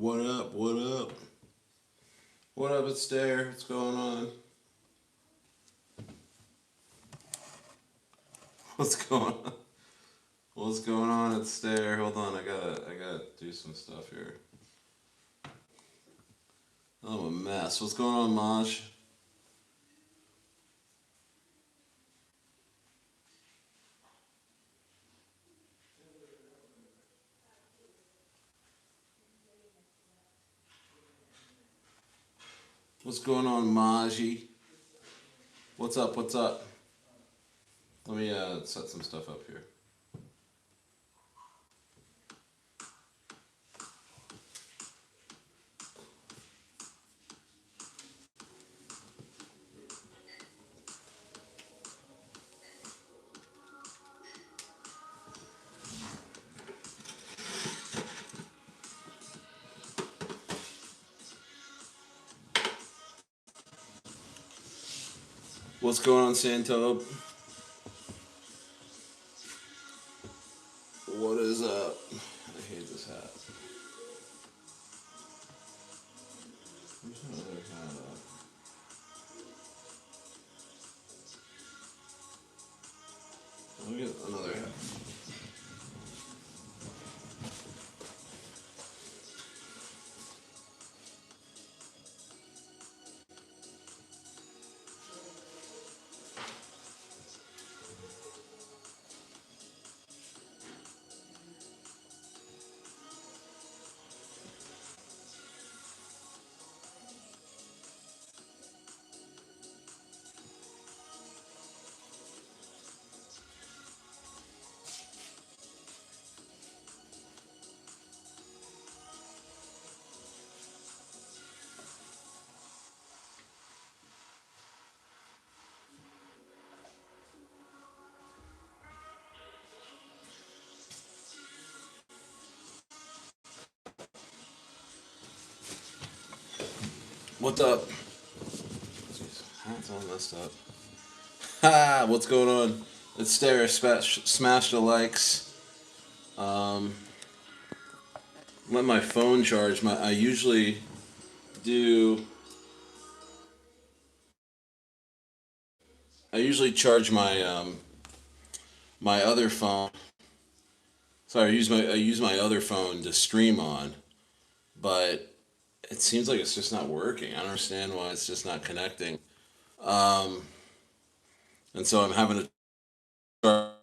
What up? What up? What up, it's Stayer. What's going on? What's going on? What's going on? It's Stayer. Hold on, I gotta do some stuff here. I'm a mess. What's going on, Maj? What's going on, Maji? What's up? What's up? Let me set some stuff up here. What's going on, Santob? What is up? I hate this hat. Where's my other hat at? Let me get another hat. What's up? Jeez, hat's all messed up. Ha! What's going on? It's Stayer. Smash the likes. Um, Let my phone charge. I usually do. I usually charge my other phone. Sorry, I use my other phone to stream on, but it seems like it's just not working. I don't understand why it's just not connecting. Um, and so I'm having to charge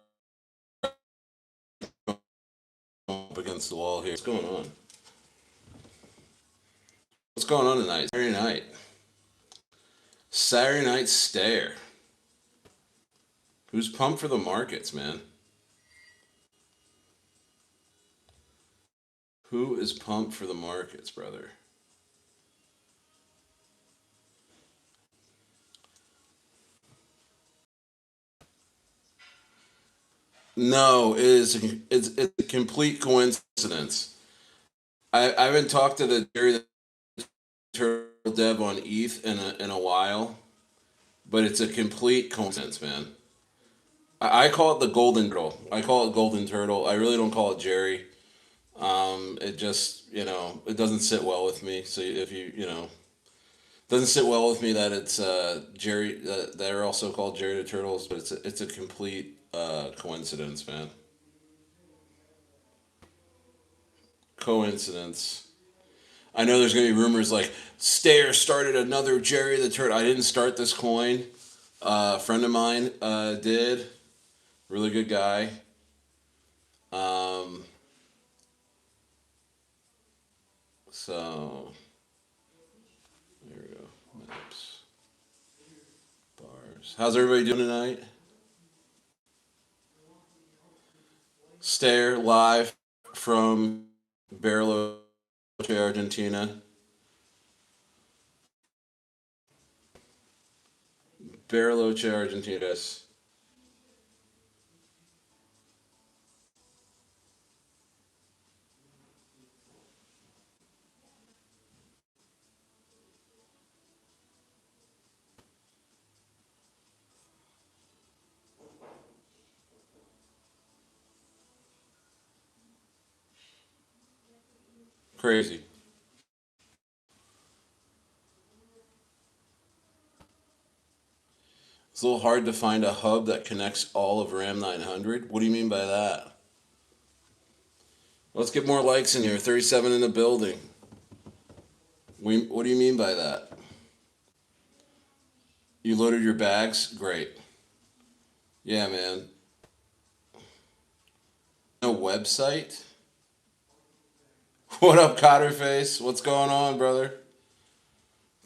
up against the wall here. What's going on? What's going on tonight? Saturday night. Saturday night stare. Who's pumped for the markets, man? Who is pumped for the markets, brother? No, it's a complete coincidence. I haven't talked to the Jerry the Turtle Dev on ETH in a while, but it's a complete coincidence, man. I call it the Golden Turtle. I call it Golden Turtle. I really don't call it Jerry. It just it doesn't sit well with me. So if doesn't sit well with me that it's Jerry. They're also called Jerry the Turtles, but it's a complete coincidence, man. Coincidence. I know there's gonna be rumors like Stayer started another Jerry the Turtle. I didn't start this coin. A friend of mine did. Really good guy. Um, so there we go. Maps, bars. How's everybody doing tonight? Stayer live from Bariloche, Argentina. Bariloche, Argentina. Yes. Crazy. It's a little hard to find a hub that connects all of Ram 900. What do you mean by that? Let's get more likes in here. 37 in the building. What do you mean by that? You loaded your bags? Great. Yeah, man. No website? What up, Cotterface? What's going on, brother?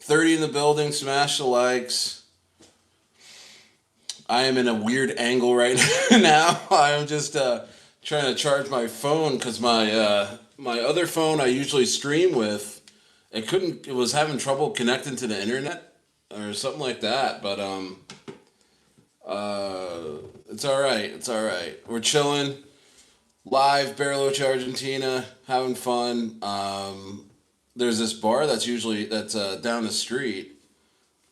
30 in the building. Smash the likes. I am in a weird angle right now. I'm just trying to charge my phone because my other phone I usually stream with, it was having trouble connecting to the internet or something like that. But it's all right. It's all right. We're chilling live, Bariloche, Argentina, having fun. There's this bar that's down the street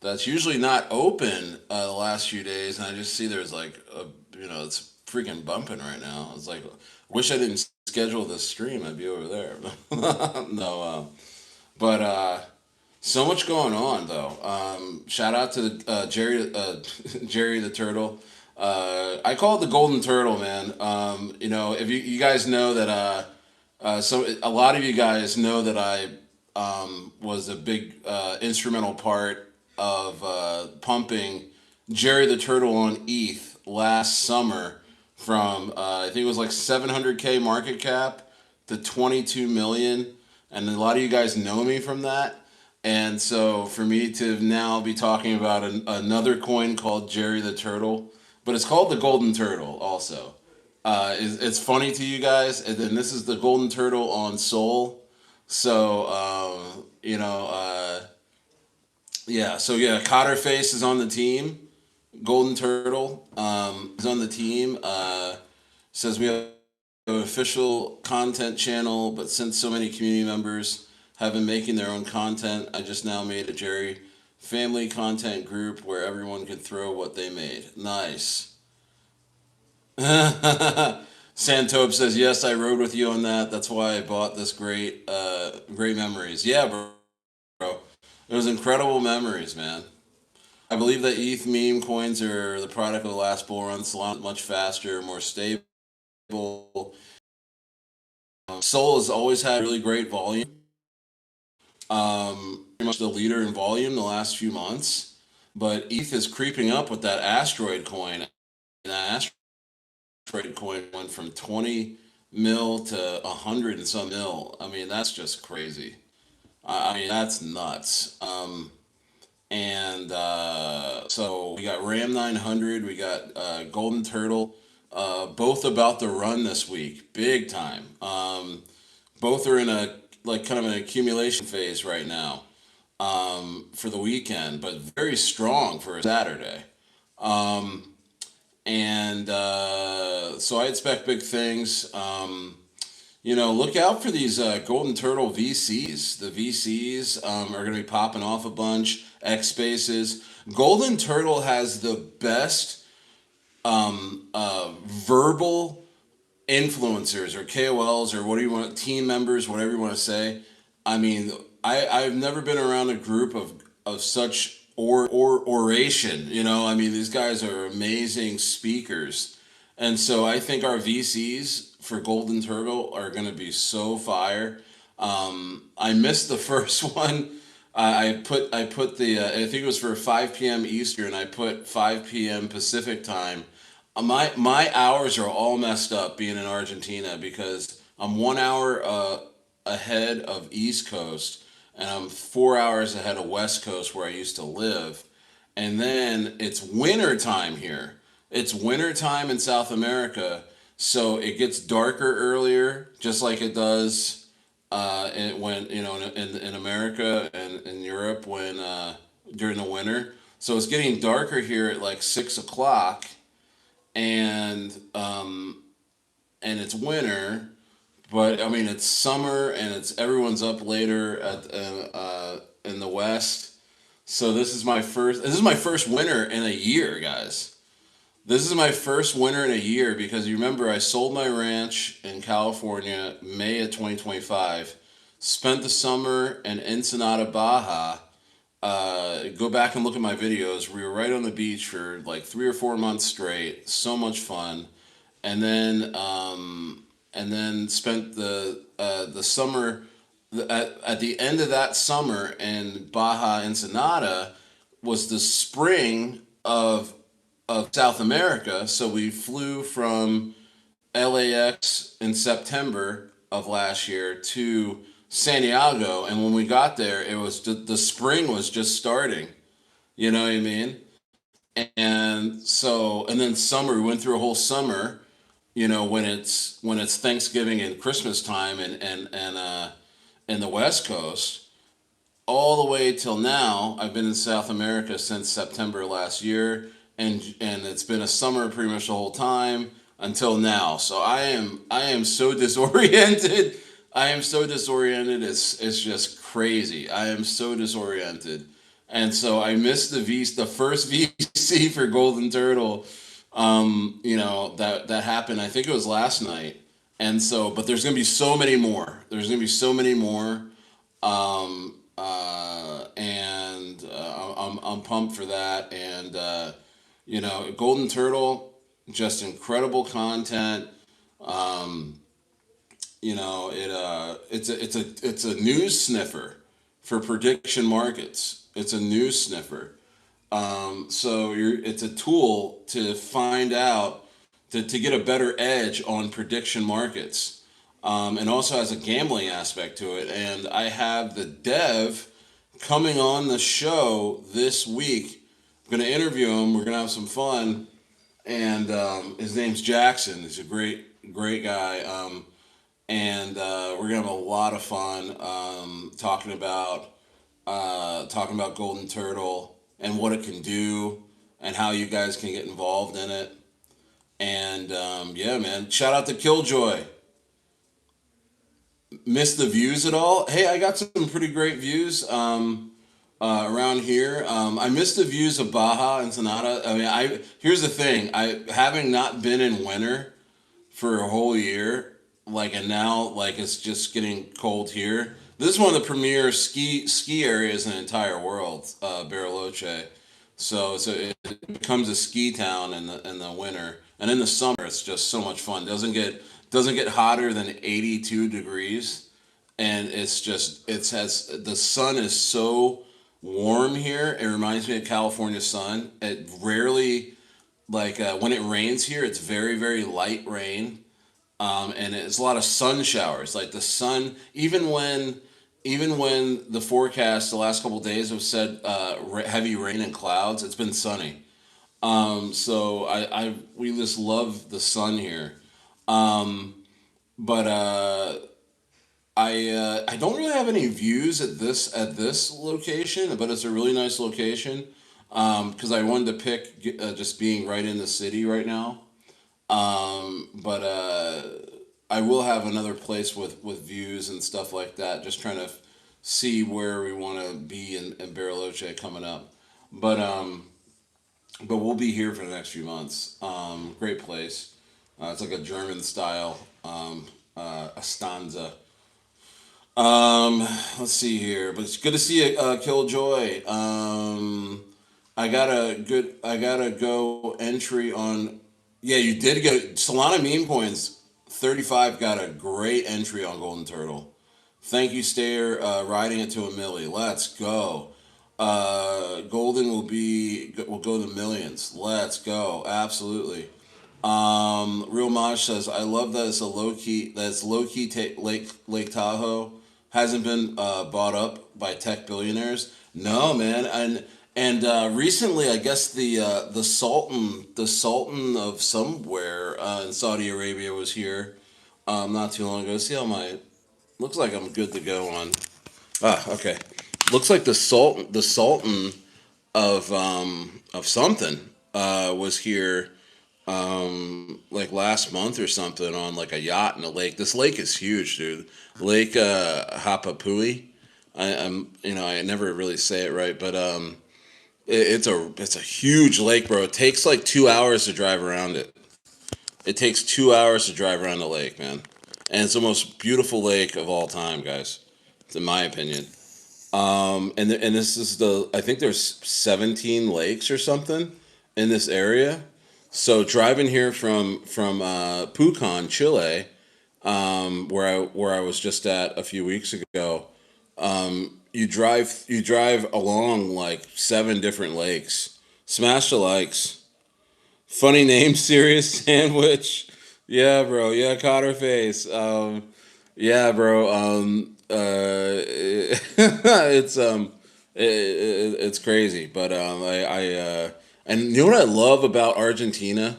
that's usually not open the last few days, and I just see there's like it's freaking bumping right now. It's like, wish I didn't schedule this stream. I'd be over there. No, but so much going on though. Shout out to Jerry, Jerry the Turtle. I call it the Golden Turtle, man. If you guys know that, so a lot of you guys know that I was a big instrumental part of pumping Jerry the Turtle on ETH last summer from I think it was like 700K market cap to 22 million, and a lot of you guys know me from that. And so for me to now be talking about another coin called Jerry the Turtle, but it's called the Golden Turtle also. It's funny to you guys, and then this is the Golden Turtle on Sol. So yeah. So yeah, Cotterface is on the team. Golden Turtle is on the team. Says we have an official content channel, but since so many community members have been making their own content, I just now made a Jerry family content group where everyone can throw what they made. Nice. Santope says, yes, I rode with you on that. That's why I bought this great memories. Yeah, bro. It was incredible memories, man. I believe that ETH meme coins are the product of the last bull run. Solana much faster, more stable. Sol has always had really great volume. Pretty much the leader in volume the last few months. But ETH is creeping up with that asteroid coin. And that asteroid coin went from 20 mil to 100 and some mil. I mean, that's just crazy. I mean, that's nuts. And so we got Ram 900, we got Golden Turtle, both about to run this week, big time. Both are in a like kind of an accumulation phase right now for the weekend, but very strong for a Saturday. And so I expect big things. Look out for these Golden Turtle VCs. The VCs are going to be popping off a bunch. X Spaces. Golden Turtle has the best verbal influencers or KOLs or what do you want, team members, whatever you want to say. I mean, I've never been around a group of such oration. I mean, these guys are amazing speakers. And so I think our VCs for Golden Turtle are going to be so fire. I missed the first one. I put I think it was for 5 p.m. Eastern. I put 5 p.m. Pacific time. My hours are all messed up being in Argentina because I'm 1 hour ahead of East Coast and I'm 4 hours ahead of West Coast where I used to live. And then it's winter time here. It's winter time in South America, so it gets darker earlier, just like it does in America and in Europe when during the winter. So it's getting darker here at like 6 o'clock, and it's winter, but I mean it's summer and it's everyone's up later in the West. So this is my first winter in a year, guys. This is my first winter in a year because you remember I sold my ranch in California May of 2025, spent the summer in Ensenada, Baja, Go back and look at my videos. We were right on the beach for like 3 or 4 months straight. So much fun, and then spent the summer at the end of that summer in Baja Ensenada was the spring of South America. So we flew from LAX in September of last year to Santiago, and when we got there, it was the spring was just starting. You know what I mean? And then summer, we went through a whole summer. When it's Thanksgiving and Christmas time in the West Coast, all the way till now. I've been in South America since September last year, and it's been a summer pretty much the whole time until now. So I am so disoriented. I am so disoriented. It's just crazy. I am so disoriented, and so I missed the first VC for Golden Turtle. That happened. I think it was last night, and so but there's gonna be so many more. There's gonna be so many more. And I'm pumped for that. And Golden Turtle, just incredible content. Um, it's a news sniffer for prediction markets. It's a news sniffer. It's a tool to find out to get a better edge on prediction markets, and also has a gambling aspect to it. And I have the dev coming on the show this week. I'm going to interview him. We're going to have some fun. And his name's Jackson. He's a great guy. And we're going to have a lot of fun talking about Golden Turtle and what it can do and how you guys can get involved in it. And yeah, man, shout out to Killjoy. Missed the views at all? Hey, I got some pretty great views around here. I missed the views of Baja and Sonata. I mean, I here's the thing. I having not been in winter for a whole year, and now it's just getting cold here. This is one of the premier ski areas in the entire world, Bariloche. So it becomes a ski town in the winter, and in the summer it's just so much fun. Doesn't get hotter than 82 degrees, and the sun is so warm here. It reminds me of California sun. It rarely when it rains here, it's very very light rain, and it's a lot of sun showers. Like the sun, even when the forecast the last couple of days have said heavy rain and clouds, it's been sunny. So we just love the sun here. But I don't really have any views at this location, but it's a really nice location. Because I wanted to pick just being right in the city right now. But I will have another place with views and stuff like that. Just trying to see where we want to be in Bariloche coming up. But we'll be here for the next few months. Great place. It's like a German style a stanza. Um, let's see here, but it's good to see you, Killjoy. I got a go entry on. Yeah, you did get Solana meme coins. 35 got a great entry on Golden Turtle. Thank you, Stayer, riding it to a milli. Let's go. Golden will go to millions. Let's go. Absolutely. Real Maj says, I love that it's low key Lake Tahoe hasn't been bought up by tech billionaires. No, man, and recently, I guess the Sultan of somewhere in Saudi Arabia was here not too long ago. See how my looks like I'm good to go on. Okay. Looks like the Sultan of something was here like last month or something on like a yacht in a lake. This lake is huge, dude. Lake Hapapui. I never really say it right, but it's a huge lake, bro. It takes like 2 hours to drive around it. It takes 2 hours to drive around the lake, man. And it's the most beautiful lake of all time, guys. It's in my opinion. And this is I think there's 17 lakes or something in this area. So driving here from Pucón, Chile, where I was just at a few weeks ago, you drive along like seven different lakes. Smash the likes. Funny name, serious sandwich. Yeah, bro. Yeah, Cotter face. Yeah, bro. It's crazy, but and you know what I love about Argentina?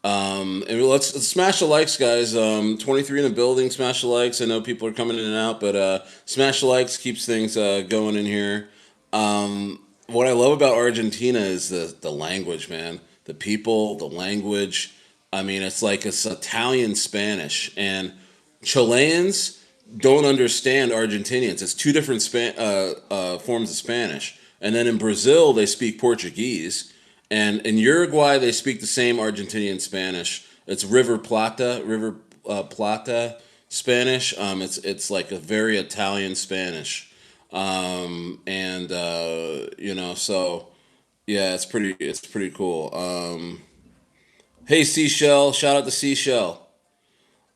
And let's smash the likes, guys. 23 in the building. Smash the likes. I know people are coming in and out, but smash the likes keeps things going in here. What I love about Argentina is the language, man. The people, the language. I mean, it's Italian Spanish, and Chileans don't understand Argentinians. It's two different forms of Spanish. And then in Brazil, they speak Portuguese. And in Uruguay, they speak the same Argentinian Spanish. It's River Plata Spanish. It's like a very Italian Spanish. And so yeah, it's pretty cool. Hey Seashell, shout out to Seashell.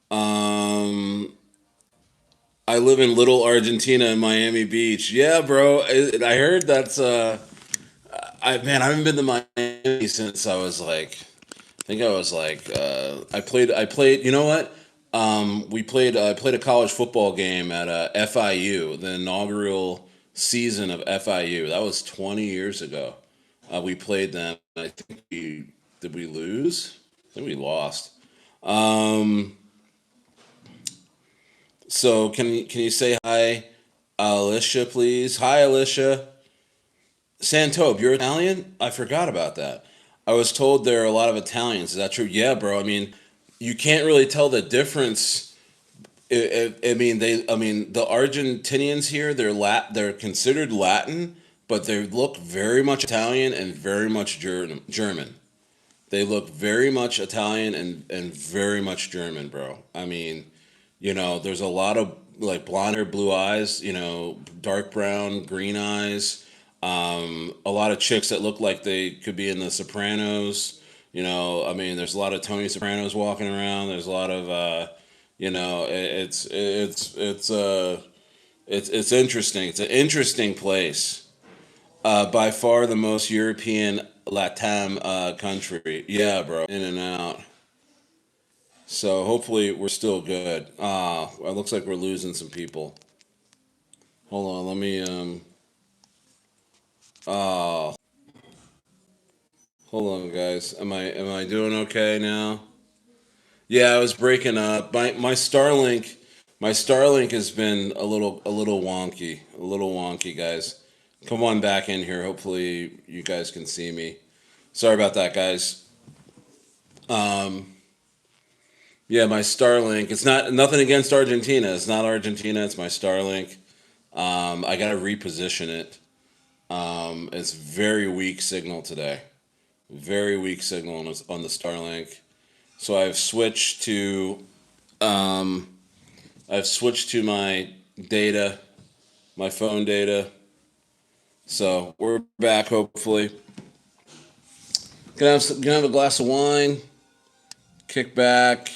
Um, I live in Little Argentina in Miami Beach. Yeah, bro. I heard that's I haven't been to Miami since I was like, I think I was like, I played. You know what? I played a college football game at FIU, the inaugural season of FIU. That was 20 years ago. We played them. I think we did we lose? I think we lost. Um, so can you say hi, Alicia, please? Hi, Alicia. Santobe, you're Italian? I forgot about that. I was told there are a lot of Italians. Is that true? Yeah, bro. I mean, you can't really tell the difference. I mean, the Argentinians here, they're considered Latin, but they look very much Italian and very much German. They look very much Italian and very much German, bro. I mean, there's a lot of like blonde hair, blue eyes, dark brown, green eyes. A lot of chicks that look like they could be in the Sopranos. I mean, there's a lot of Tony Sopranos walking around. There's a lot of, it's interesting. It's an interesting place. By far the most European Latam country. Yeah, bro, in and out. So hopefully we're still good. It looks like we're losing some people. Hold on, let me uh hold on guys. Am I doing okay now? Yeah, I was breaking up. My Starlink has been a little wonky. A little wonky, guys. Come on back in here. Hopefully you guys can see me. Sorry about that, guys. Um yeah, my Starlink. It's not nothing against Argentina. It's not Argentina, it's my Starlink. I gotta reposition it. It's very weak signal today. Very weak signal on the Starlink. So um, I've switched to my data, my phone data. So we're back. Hopefully, gonna have a glass of wine, kick back,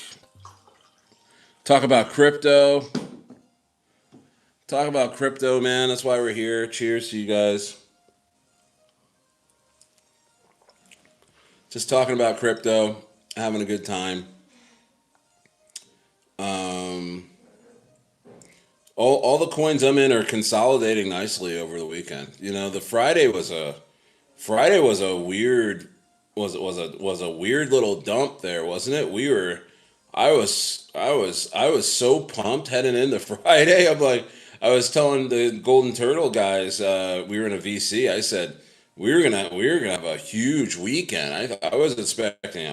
talk about crypto. Talk about crypto, man. That's why we're here. Cheers to you guys. Just talking about crypto, having a good time. Um, all the coins I'm in are consolidating nicely over the weekend. The Friday was a weird little dump there, wasn't it? I was so pumped heading into Friday. I was telling the Golden Turtle guys, we were in a VC. I said we were gonna have a huge weekend. I was expecting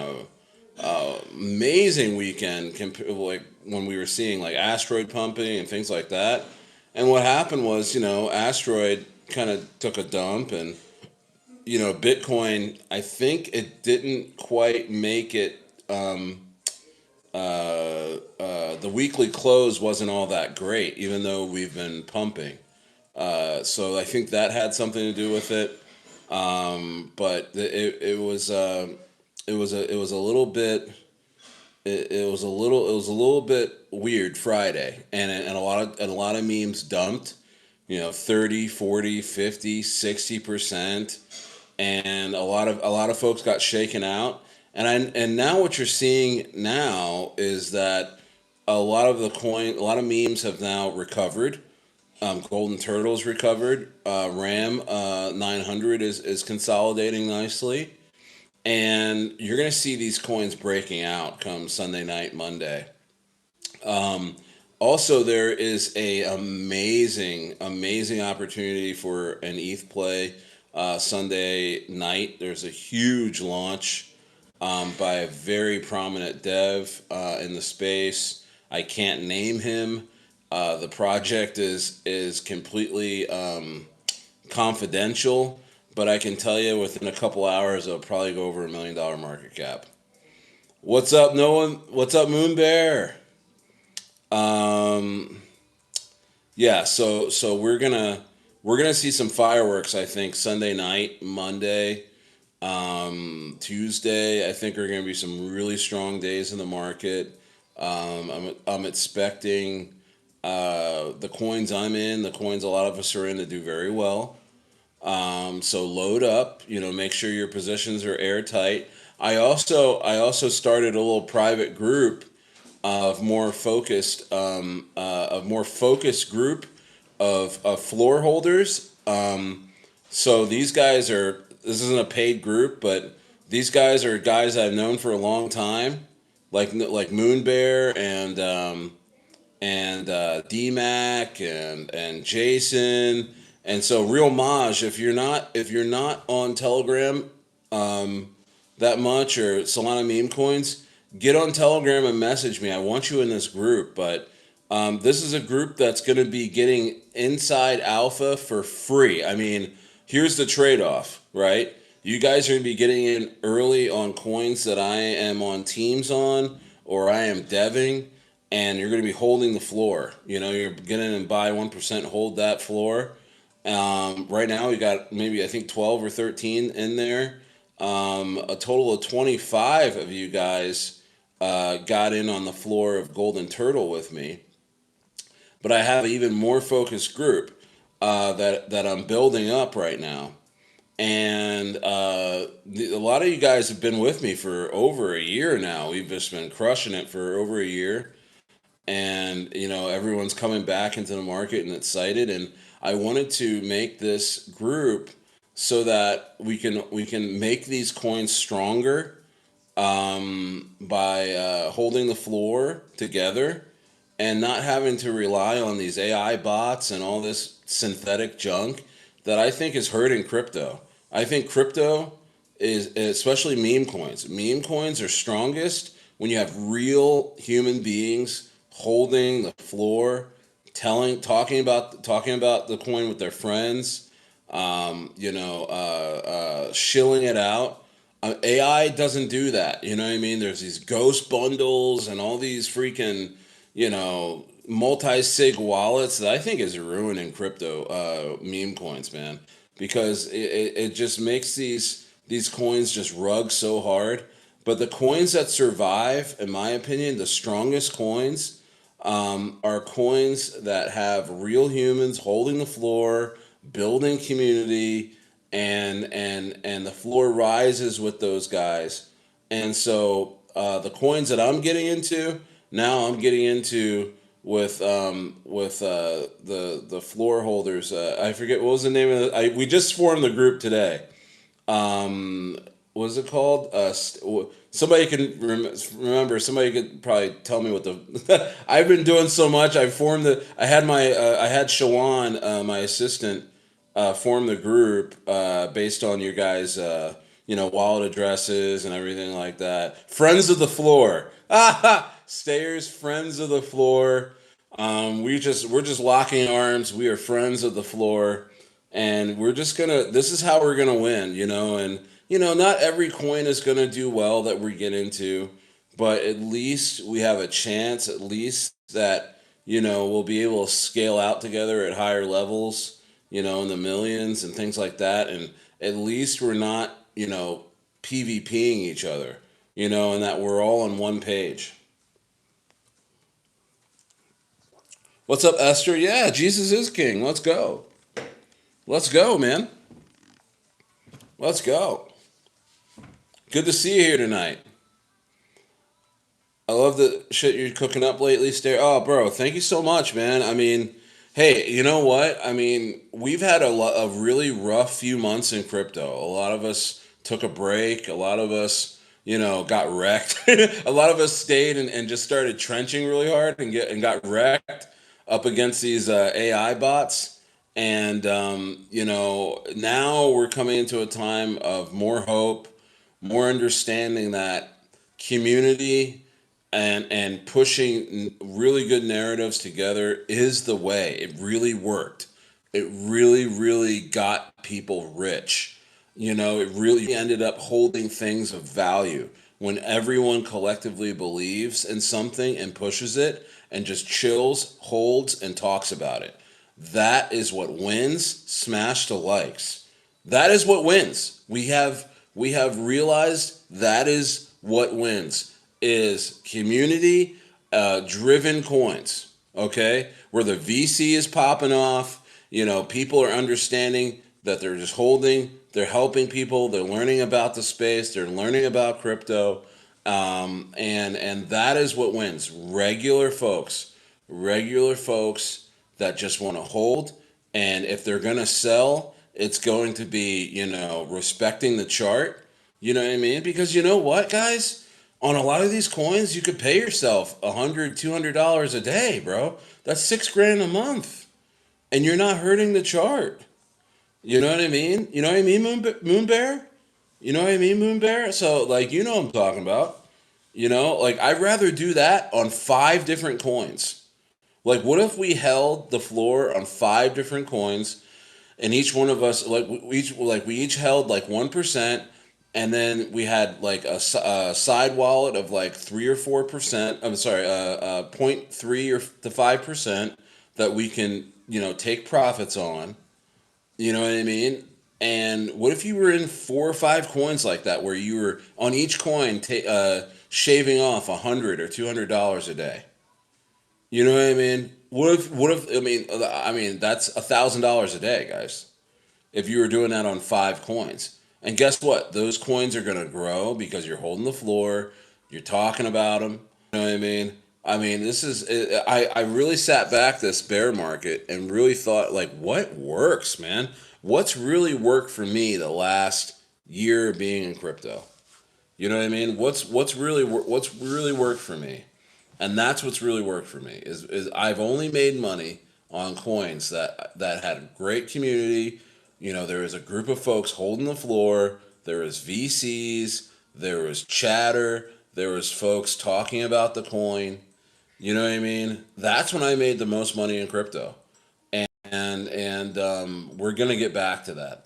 a amazing weekend, like when we were seeing like asteroid pumping and things like that. And what happened was, asteroid kind of took a dump, and Bitcoin, I think it didn't quite make it. The weekly close wasn't all that great, even though we've been pumping. So I think that had something to do with it. But it was a little bit it was a little bit weird Friday, and a lot of memes dumped, 30, 40, 50, 60%, and a lot of folks got shaken out. And now what you're seeing now is that a lot of memes have now recovered. Golden Turtle's recovered. Ram 900 is consolidating nicely, and you're going to see these coins breaking out come Sunday night, Monday. Um, Also, there is a amazing opportunity for an ETH play Sunday night. There's a huge launch by a very prominent dev in the space. I can't name him. The project is completely confidential, but I can tell you within a couple hours it'll probably go over $1 million market cap. What's up, no one? What's up, Moon Bear? Um, yeah, so we're gonna see some fireworks. I think Sunday night, Monday, Tuesday. I think are gonna be some really strong days in the market. I'm expecting the coins I'm in, the coins a lot of us are in, to do very well. So load up. Make sure your positions are airtight. I also started a little private group of more focused group of floor holders. So these guys are this isn't a paid group, but these guys are guys I've known for a long time, like Moon Bear and DMAC and Jason. And so Real Maj, if you're not on Telegram that much, or Solana meme coins, get on Telegram and message me. I want you in this group. But this is a group that's going to be getting inside alpha for free. I mean, here's the trade off, right? You guys are going to be getting in early on coins that I am on teams on, or I am deving, and you're going to be holding the floor. You're getting and buy 1%, hold that floor. Right now, we got maybe I think 12 or 13 in there. A total of 25 of you guys got in on the floor of Golden Turtle with me, but I have an even more focused group that I'm building up right now. And a lot of you guys have been with me for over a year now. We've just been crushing it for over a year, and everyone's coming back into the market and excited. And I wanted to make this group so that we can make these coins stronger by holding the floor together and not having to rely on these AI bots and all this synthetic junk that I think is hurting crypto. I think crypto is, especially meme coins. Meme coins are strongest when you have real human beings holding the floor, talking about the coin with their friends, shilling it out. AI doesn't do that. You know what I mean? There's these ghost bundles and all these freaking, multi-sig wallets that I think is ruining crypto meme coins, man. Because it just makes these coins just rug so hard. But the coins that survive, in my opinion, the strongest coins are coins that have real humans holding the floor, building community, and the floor rises with those guys. And so the coins that I'm getting into now, I'm getting into with the floor holders. I forget what was the name of it. We just formed the group today. Um, what is it called? Somebody can remember. Somebody could probably tell me what the. I've been doing so much. I formed the. I had Shawan, my assistant, form the group based on your guys, wallet addresses and everything like that. Friends of the floor. Stayers, friends of the floor. We're just locking arms. We are friends of the floor, and we're just gonna. This is how we're gonna win, and not every coin is gonna do well that we get into, but at least we have a chance. At least that we'll be able to scale out together at higher levels. in the millions and things like that. And at least we're not, PvPing each other, and that we're all on one page. What's up, Esther? Yeah, Jesus is king. Let's go. Let's go, man. Let's go. Good to see you here tonight. I love the shit you're cooking up lately, Stair. Oh, bro, thank you so much, man. I mean, hey, you know what? I mean, we've had a really rough few months in crypto. A lot of us took a break. A lot of us, got wrecked. A lot of us stayed and just started trenching really hard and got wrecked up against these AI bots. And now we're coming into a time of more hope, more understanding that community and pushing really good narratives together is the way. It really worked. It really, really got people rich. It really ended up holding things of value when everyone collectively believes in something and pushes it and just chills, holds, and talks about it. That is what wins. Smash the likes. That is what wins. We have realized that is what wins is community driven coins. Okay, where the VC is popping off. People are understanding that they're just holding. They're helping people. They're learning about the space. They're learning about crypto, and that is what wins. Regular folks that just want to hold, and if they're gonna sell, it's going to be respecting the chart. You know what I mean? Because you know what, guys, on a lot of these coins, you could pay yourself $100, $200 a day, bro. That's 6 grand a month, and you're not hurting the chart. You know what I mean? You know what I mean, Moon Bear? You know what I mean, Moon Bear? So, like, what I'm talking about. Like, I'd rather do that on 5 different coins. Like, what if we held the floor on 5 different coins, and each one of us, we each held like 1%, and then we had like a side wallet of like 3 or 4%. I'm sorry, 0.3 or to 5% that we can take profits on. You know what I mean? And what if you were in 4 or 5 coins like that, where you were on each coin shaving off $100 or $200 a day? You know what I mean? What if? I mean, that's $1,000 a day, guys. If you were doing that on 5 coins, and guess what? Those coins are gonna grow because you're holding the floor. You're talking about them. You know what I mean? I mean, this is. I really sat back this bear market and really thought, like, what works, man? What's really worked for me the last year of being in crypto? You know what I mean? What's really worked for me? And that's what's really worked for me is I've only made money on coins that had a great community. There was a group of folks holding the floor. There was VCs. There was chatter. There was folks talking about the coin. You know what I mean? That's when I made the most money in crypto, and we're gonna get back to that.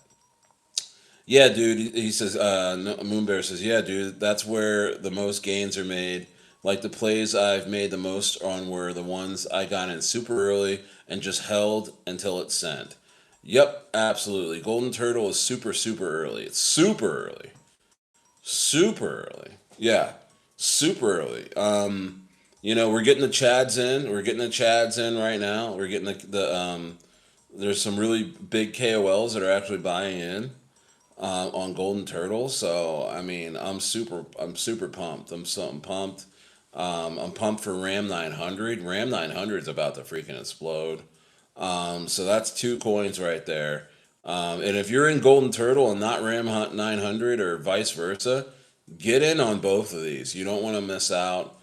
Yeah, dude. He says, Moonbear says, yeah, dude, that's where the most gains are made. Like the plays I've made the most on were the ones I got in super early and just held until it sent. Yep, absolutely. Golden Turtle is super, super early. It's super early. Super early. Yeah, super early. We're getting the Chads in. We're getting the Chads in right now. We're getting there's some really big KOLs that are actually buying in on Golden Turtle. So I mean, I'm super pumped. I'm pumped. I'm pumped for Ram 900. Ram 900 is about to freaking explode. So that's 2 coins right there. And if you're in Golden Turtle and not Ram 900 or vice versa, get in on both of these. You don't want to miss out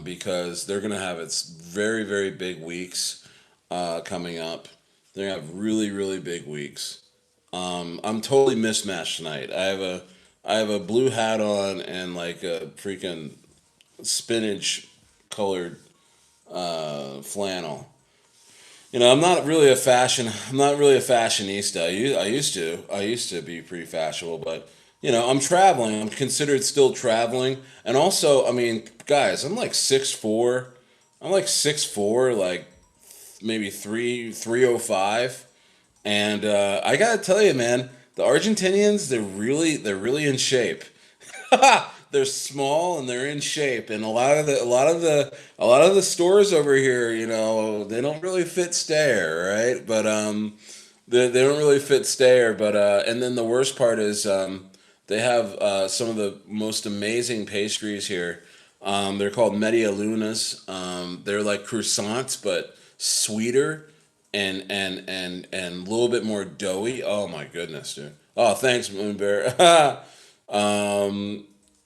because they're gonna have its very very big weeks coming up. They're gonna have really really big weeks. I'm totally mismatched tonight. I have a blue hat on and like a freaking spinach colored flannel. I'm not really a fashionista. I used to be pretty fashionable, but I'm traveling. I'm considered still traveling, and also, I mean, guys, I'm like 6'4". I'm like 6'4", like maybe 305, And I gotta tell you, man, the Argentinians, they're really in shape. They're small and they're in shape, and a lot of the stores over here, they don't really fit Stayer, right? But they don't really fit Stayer. But and then the worst part is they have some of the most amazing pastries here. They're called Media Lunas. They're like croissants, but sweeter and a little bit more doughy. Oh my goodness, dude. Oh, thanks, Moon Bear. um,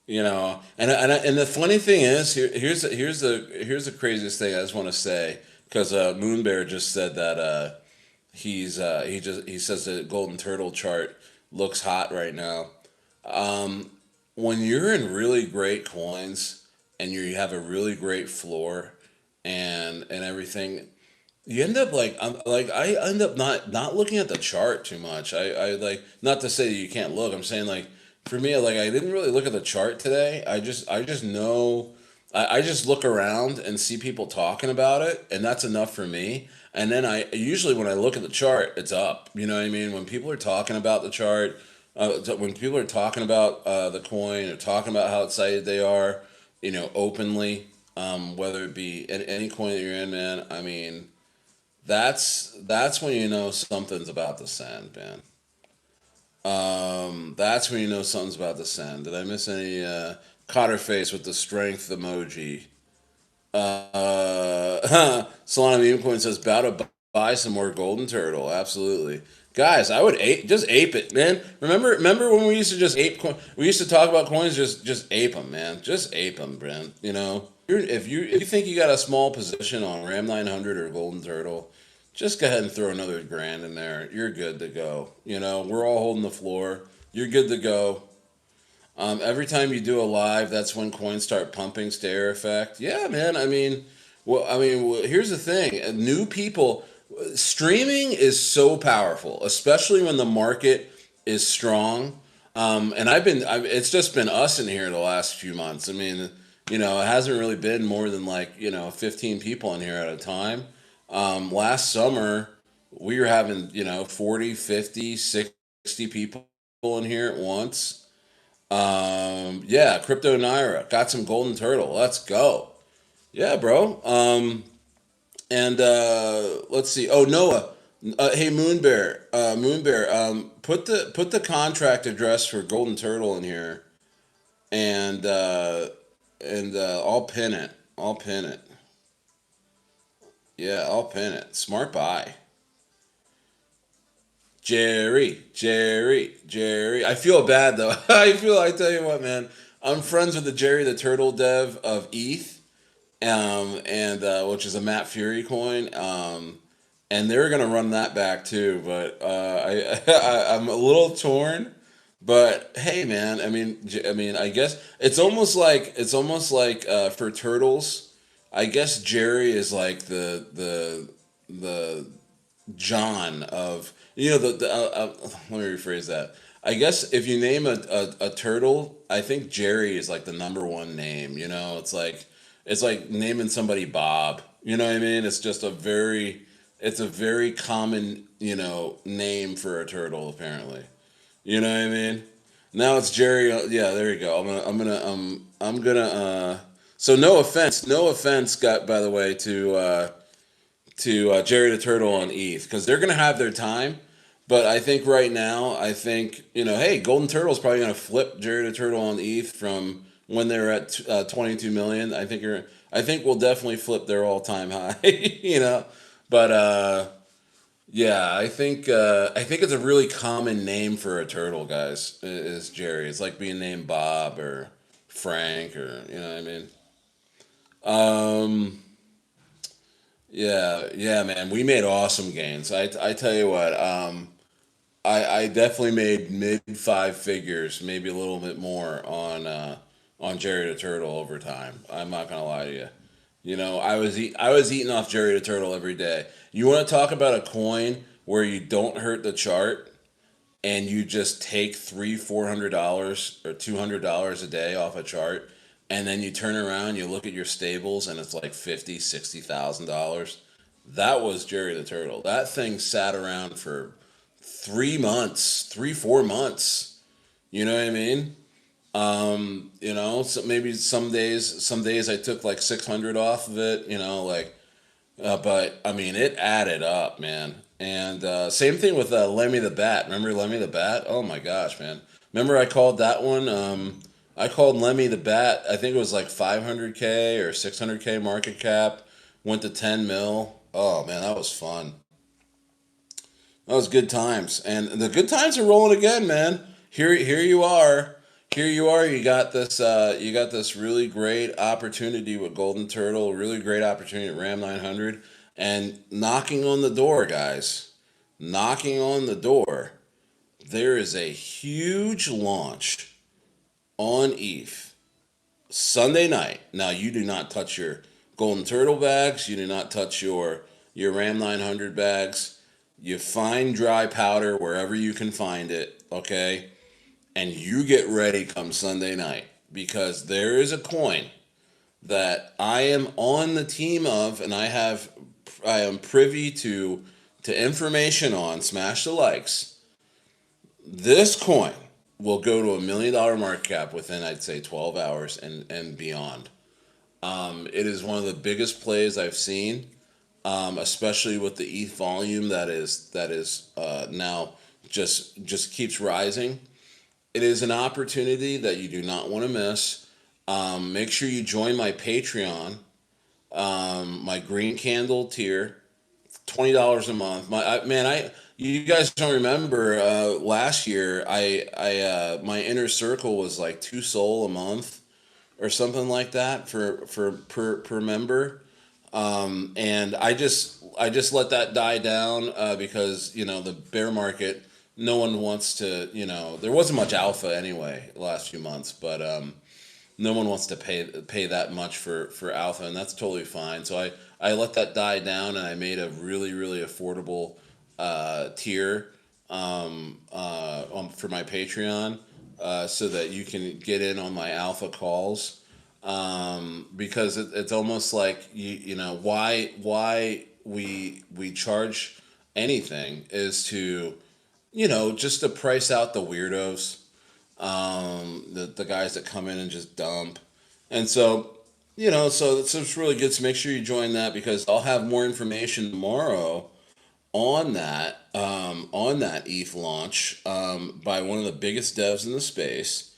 and the funny thing is, here's the craziest thing I just want to say, because Moon Bear just said that he says the golden turtle chart looks hot right now. When you're in really great coins and you have a really great floor and everything, you end up I end up not looking at the chart too much. I like, not to say that you can't look. I'm saying, like, for me, like, I didn't really look at the chart today. I just know, I just look around and see people talking about it, and that's enough for me. And then I usually, when I look at the chart, it's up. You know what I mean? When people are talking about the chart, when people are talking about the coin, or talking about how excited they are, openly, whether it be any coin that you're in, man. I mean, that's when you know something's about to send, man. That's when you know something's about to send. Did I miss any Cotter face with the strength emoji? Solana Meme Coin says, "About to buy some more Golden Turtle." Absolutely, guys. I would ape it, man. Remember when we used to just ape coin? We used to talk about coins, just ape them, man. Just ape them, Brent. If you think you got a small position on Ram 900 or Golden Turtle, just go ahead and throw another grand in there. You're good to go. We're all holding the floor. You're good to go. Every time you do a live, that's when coins start pumping. Stair effect. Yeah, man. Here's the thing. New people, streaming is so powerful, especially when the market is strong. And it's just been us in here the last few months. It hasn't really been more than, like, 15 people in here at a time. Last summer, we were having, 40, 50, 60 people in here at once. Yeah, Crypto Naira got some golden turtle. Let's go. Yeah, bro. And let's see. Oh, Noah. Hey, Moon Bear. Put the contract address for Golden Turtle in here, and I'll pin it. I'll pin it. Yeah, I'll pin it. Smart buy. Jerry. I feel bad though. I tell you what, man. I'm friends with the Jerry the Turtle dev of ETH, and which is a Matt Fury coin. And they're gonna run that back too. But I'm a little torn. But hey, man. I guess it's almost like for turtles. I guess Jerry is like the John of, let me rephrase that. I guess if you name a turtle, I think Jerry is like the number one name. It's like naming somebody Bob. You know what I mean? It's a very common, name for a turtle, apparently. You know what I mean? Now it's Jerry. Yeah, there you go. So no offense, got, by the way, to Jerry the Turtle on ETH, because they're gonna have their time. But I think right now, hey, Golden Turtle's probably gonna flip Jerry the Turtle on ETH from when they're at 22 million. I think we'll definitely flip their all time high. But yeah, I think it's a really common name for a turtle, guys. Is Jerry? It's like being named Bob or Frank, or you know what I mean. Um, yeah, man. We made awesome gains. I tell you what. I definitely made mid five figures, maybe a little bit more on Jerry the Turtle over time. I'm not gonna lie to you. I was eating off Jerry the Turtle every day. You want to talk about a coin where you don't hurt the chart and you just take $300-400 or $200 a day off a chart, and then you turn around, you look at your stables, and it's like 50, $60,000. That was Jerry the Turtle. That thing sat around for 3 months, 4 months. You know what I mean? So maybe some days I took like 600 off of it. But I mean, it added up, man. And same thing with Lemmy the Bat. Remember Lemmy the Bat? Oh my gosh, man! Remember I called that one. I called Lemmy the Bat. I think it was like 500K or 600K market cap. Went to 10 mil. Oh man, that was fun. That was good times, and the good times are rolling again, man. Here you are. Here you are. You got this. You got this really great opportunity with Golden Turtle. Really great opportunity at Ram 900, and knocking on the door, guys. Knocking on the door. There is a huge launch on ETH Sunday night. Now you do not touch your Golden Turtle bags. You do not touch your Ram 900 bags. You find dry powder wherever you can find it, okay? And you get ready come Sunday night because there is a coin that I am on the team of, and I am privy to information on. Smash the likes. This coin will go to $1 million market cap within, I'd say, 12 hours and beyond. It is one of the biggest plays I've seen, especially with the ETH volume that is now just keeps rising. It is an opportunity that you do not want to miss. Make sure you join my Patreon, my green candle tier, $20 a month. You guys don't remember last year? My inner circle was like 2 SOL a month or something like that for per member. And I just let that die down because the bear market. No one wants to. There wasn't much alpha anyway the last few months, but no one wants to pay that much for alpha, and that's totally fine. So I let that die down, and I made a really really affordable tier for my Patreon, so that you can get in on my alpha calls. Because it's almost like why we charge anything is to just to price out the weirdos, the guys that come in and just dump. And so, so it's really good to make sure you join that because I'll have more information tomorrow on that ETH launch by one of the biggest devs in the space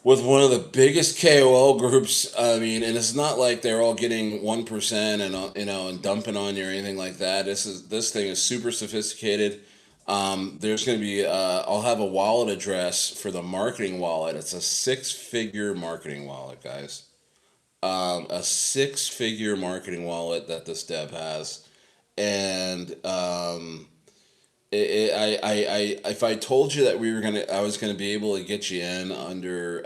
with one of the biggest KOL groups. I mean, and it's not like they're all getting 1% and and dumping on you or anything like that. This thing is super sophisticated. There's going to be I'll have a wallet address for the marketing wallet. It's a 6-figure marketing wallet, guys. A 6-figure marketing wallet that this dev has, and if I told you that I was gonna be able to get you in under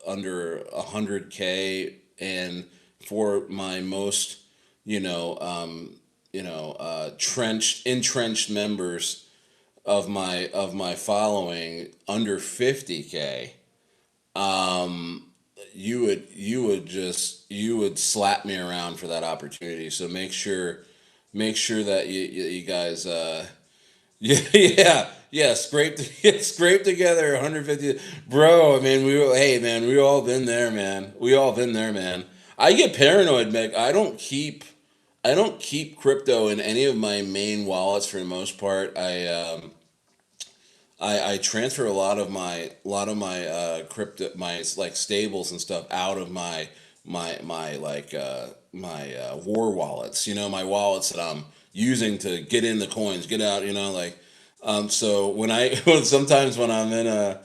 100K, and for my most entrenched members of my following under 50K, you would slap me around for that opportunity. So make sure that you guys yeah, scrape together 150, bro. I mean, hey man, we all been there, man. We all been there, man. I get paranoid, Mick. I don't keep crypto in any of my main wallets for the most part. I transfer a lot of my crypto, my like stables and stuff out of my like war wallets. My wallets that I'm using to get in the coins, get out. So when sometimes when I'm in and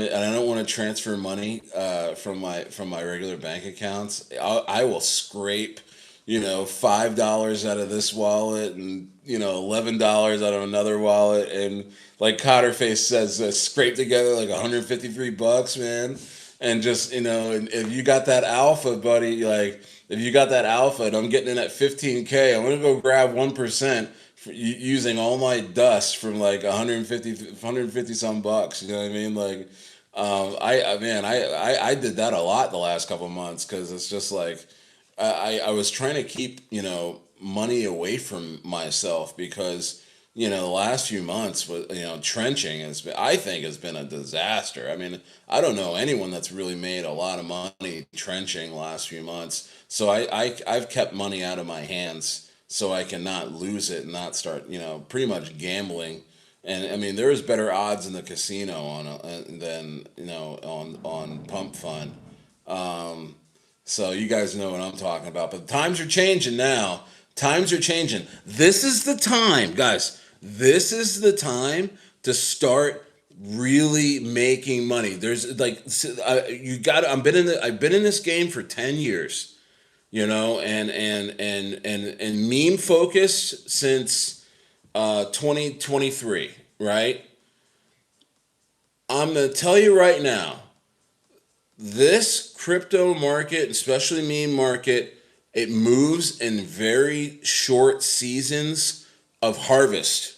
I don't want to transfer money from my regular bank accounts, I will scrape $5 out of this wallet and $11 out of another wallet, and like Cotterface says, scrape together like 153 bucks, man. And just and if you got that alpha, buddy, like if you got that alpha and I'm getting in at 15K, I'm gonna go grab 1% using all my dust from like 150 some bucks. You know what I mean? Like, I did that a lot the last couple months because it's just like I was trying to keep money away from myself because the last few months with trenching I think has been a disaster. I mean, I don't know anyone that's really made a lot of money trenching last few months. So I've kept money out of my hands so I can not lose it and not start pretty much gambling. And I mean, there's better odds in the casino than on pump fund. Um, so you guys know what I'm talking about. But times are changing now. Times are changing. This is the time, guys. This is the time to start really making money. There's like you got. I've been in this game for 10 years. And meme focus since 2023. Right. I'm gonna tell you right now, this crypto market, especially meme market, it moves in very short seasons of harvest.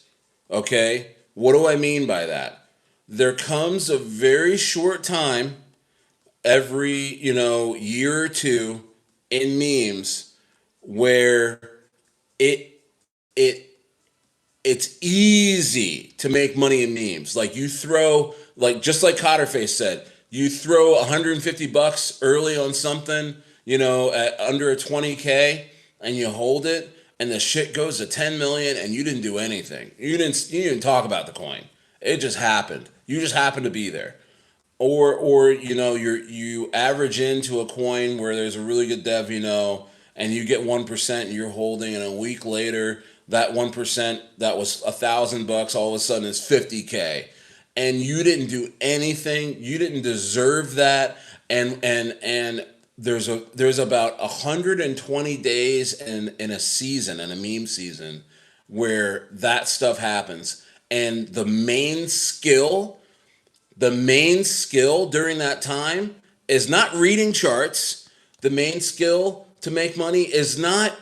Okay? What do I mean by that? There comes a very short time every, year or two in memes where it it it's easy to make money in memes. Like you throw, like just like Cotterface said, you throw 150 bucks early on something, at under a 20K, and you hold it, and the shit goes to 10 million, and you didn't do anything. You didn't talk about the coin. It just happened. You just happened to be there. Or you average into a coin where there's a really good dev, and you get 1% and you're holding, and a week later that 1% that was $1,000 all of a sudden is 50K, and you didn't do anything. You didn't deserve that. And there's about 120 days in a season, in a meme season, where that stuff happens. And the main skill during that time is not reading charts. The main skill to make money is not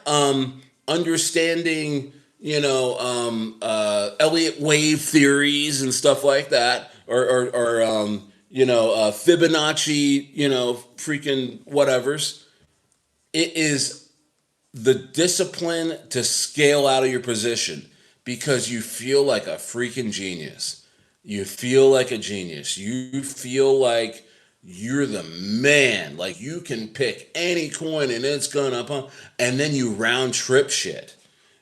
understanding, Elliott wave theories and stuff like that, or Fibonacci, freaking whatevers. It is the discipline to scale out of your position because you feel like a freaking genius. You feel like a genius. You feel like you're the man. Like you can pick any coin and it's gonna pump. And then you round trip shit.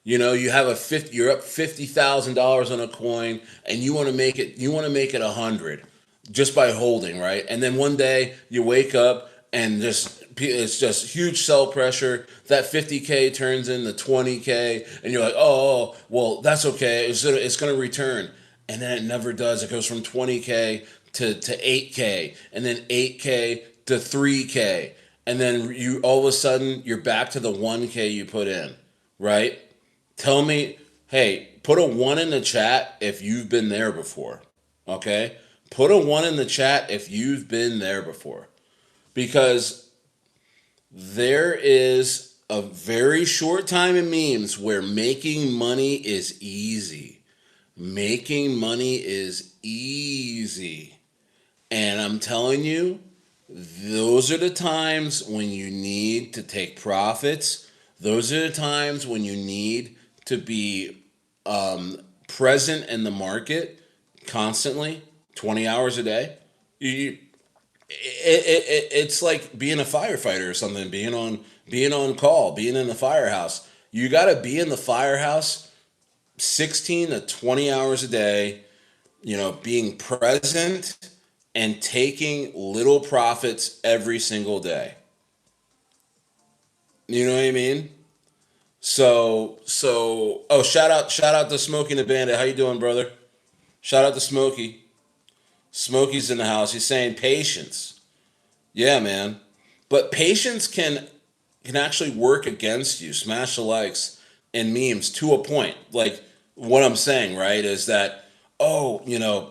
You have you're up $50,000 on a coin, and you want to make it. You want to make it 100 just by holding, right? And then one day you wake up and it's just huge sell pressure. That 50K turns into 20K, and you're like, oh, well, that's okay. It's gonna return, and then it never does. It goes from 20K to 8K, and then 8K to 3K, and then you all of a sudden you're back to the 1K you put in, right? Tell me, hey, put a one in the chat if you've been there before. Okay? Put a one in the chat if you've been there before. Because there is a very short time in memes where making money is easy. Making money is easy. And I'm telling you, those are the times when you need to take profits. Those are the times when you need to be present in the market constantly, 20 hours a day. You, it's like being a firefighter or something, being on call, being in the firehouse. You got to be in the firehouse 16 to 20 hours a day, being present and taking little profits every single day. You know what I mean? Oh, shout out to Smokey and the Bandit. How you doing, brother? Shout out to Smokey. Smokey's in the house. He's saying patience. Yeah, man. But patience can actually work against you. Smash the likes and memes to a point. Like what I'm saying, right, is that oh,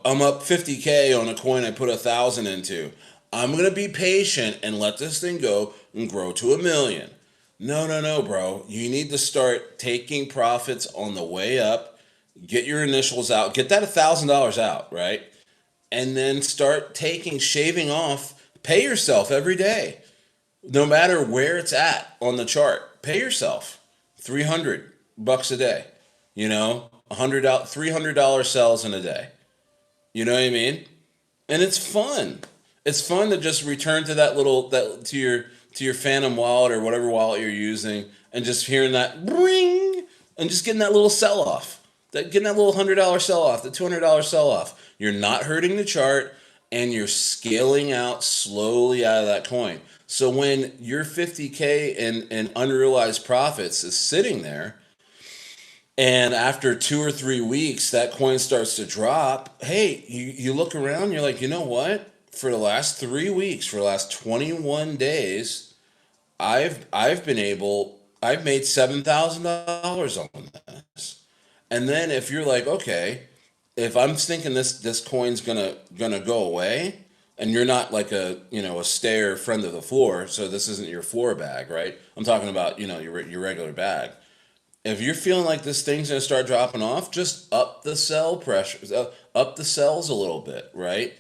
I'm up 50K on a coin I put 1,000 into. I'm gonna be patient and let this thing go and grow to 1 million. No, no, no, bro. You need to start taking profits on the way up. Get your initials out. Get that $1,000 out, right? And then start shaving off. Pay yourself every day, no matter where it's at on the chart. Pay yourself $300 a day. You know, $100, $300 sells in a day. You know what I mean? And it's fun. It's fun to just return to that little that to your Phantom wallet or whatever wallet you're using, and just hearing that ring and just getting that little sell off, that getting that little $100 sell off, the $200 sell off. You're not hurting the chart, and you're scaling out slowly out of that coin. So when your 50K in unrealized profits is sitting there, and after 2 or 3 weeks, that coin starts to drop. Hey, you look around, you're like, you know what? For the last 3 weeks, for the last 21 days, I've made $7,000 on this. And then if you're like, okay, if I'm thinking this coin's gonna go away, and you're not like a stayer friend of the floor, so this isn't your floor bag, right? I'm talking about your regular bag. If you're feeling like this thing's gonna start dropping off, just up the sell pressure, up the sells a little bit, right?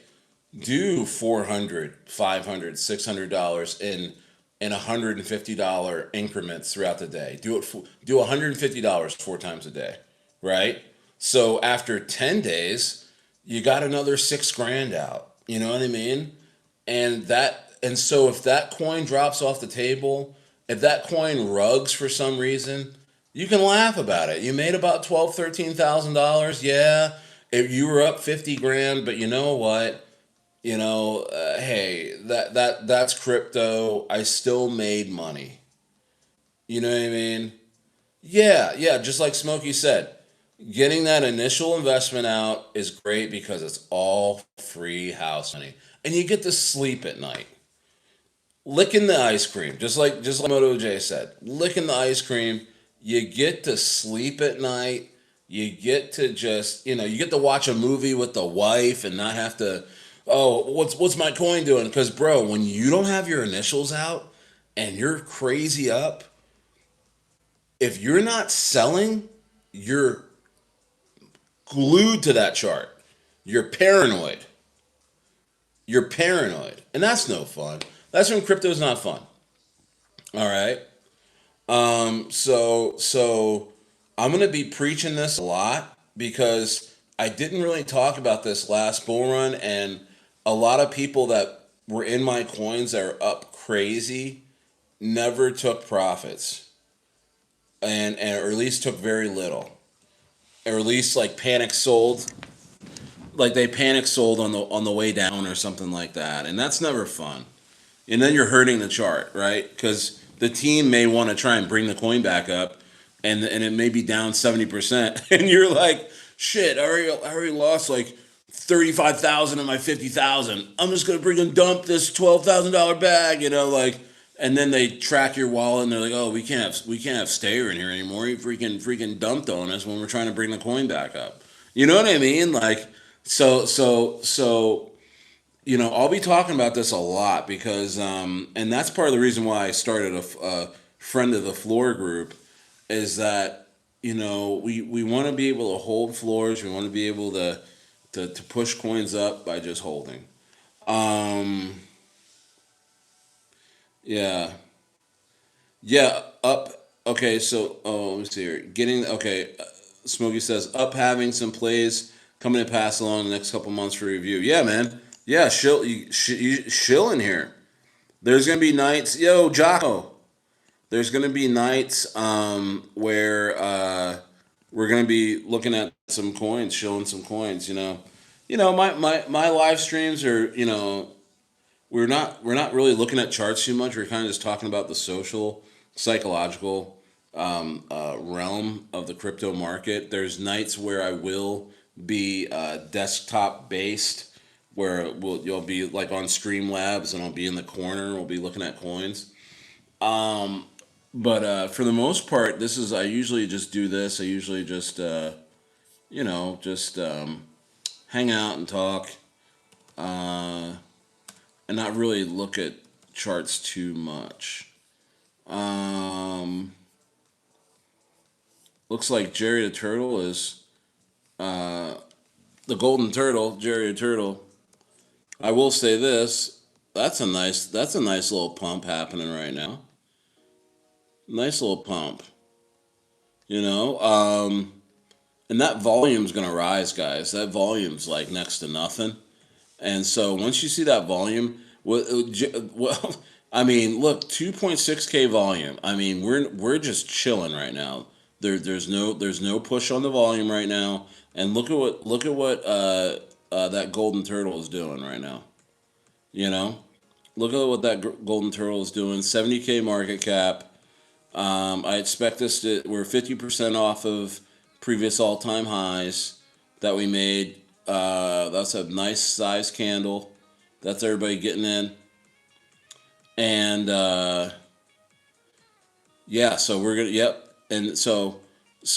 Do 400, 500, $600 in $150 increments throughout the day. Do $150 four times a day, right? So after 10 days, you got another 6 grand out. You know what I mean? And so if that coin drops off the table, if that coin rugs for some reason, you can laugh about it. You made about 12, $13,000. Yeah, if you were up 50 grand, but you know what? Hey, that's crypto. I still made money. You know what I mean? Yeah, yeah. Just like Smokey said, getting that initial investment out is great because it's all free house money, and you get to sleep at night, licking the ice cream. Just like Moto J said, licking the ice cream. You get to sleep at night. You get to just you get to watch a movie with the wife and not have to. Oh, what's my coin doing? Because bro, when you don't have your initials out and you're crazy up, if you're not selling, you're glued to that chart. You're paranoid. You're paranoid. And that's no fun. That's when crypto's not fun. All right. So I'm gonna be preaching this a lot because I didn't really talk about this last bull run, and a lot of people that were in my coins that are up crazy never took profits, and or at least took very little, or at least like panic sold, like they panic sold on the way down or something like that, and that's never fun. And then you're hurting the chart, right? Because the team may want to try and bring the coin back up, and it may be down 70%, and you're like, shit, I already lost like 35,000 of my 50,000. I'm just gonna bring and dump this $12,000 bag, like. And then they track your wallet, and they're like, "Oh, we can't have Stayer in here anymore. You freaking dumped on us when we're trying to bring the coin back up." You know what I mean? Like, so I'll be talking about this a lot because, and that's part of the reason why I started a friend of the floor group, is that we want to be able to hold floors. We want to be able to push coins up by just holding. Um, yeah, yeah, up. Okay, so let me see here. Getting okay. Smokey says up, having some plays coming to pass along the next couple months for review. Yeah, man. Yeah, shill in here. There's gonna be nights, yo, Jocko. There's gonna be nights where we're gonna be looking at some coins, showing some coins. My live streams are we're not really looking at charts too much. We're kind of just talking about the social, psychological realm of the crypto market. There's nights where I will be desktop based, where you'll be like on Streamlabs, and I'll be in the corner. We'll be looking at coins. But for the most part, this is I usually just do this. I usually just hang out and talk, uh, and not really look at charts too much. Um, Looks like Jerry the Turtle is the Golden Turtle. Jerry the Turtle. I will say this: that's a nice little pump happening right now. Nice little pump. You know. And that volume's going to rise, guys. That volume's like next to nothing. And so once you see that volume, well, I mean, look, 2.6K volume. I mean, we're just chilling right now. There's no push on the volume right now. And look at what that golden turtle is doing right now. You know, look at what that golden turtle is doing. 70K market cap. I expect us to. We're 50% off of previous all-time highs that we made. That's a nice size candle. That's everybody getting in. And yeah, so we're gonna. Yep. And so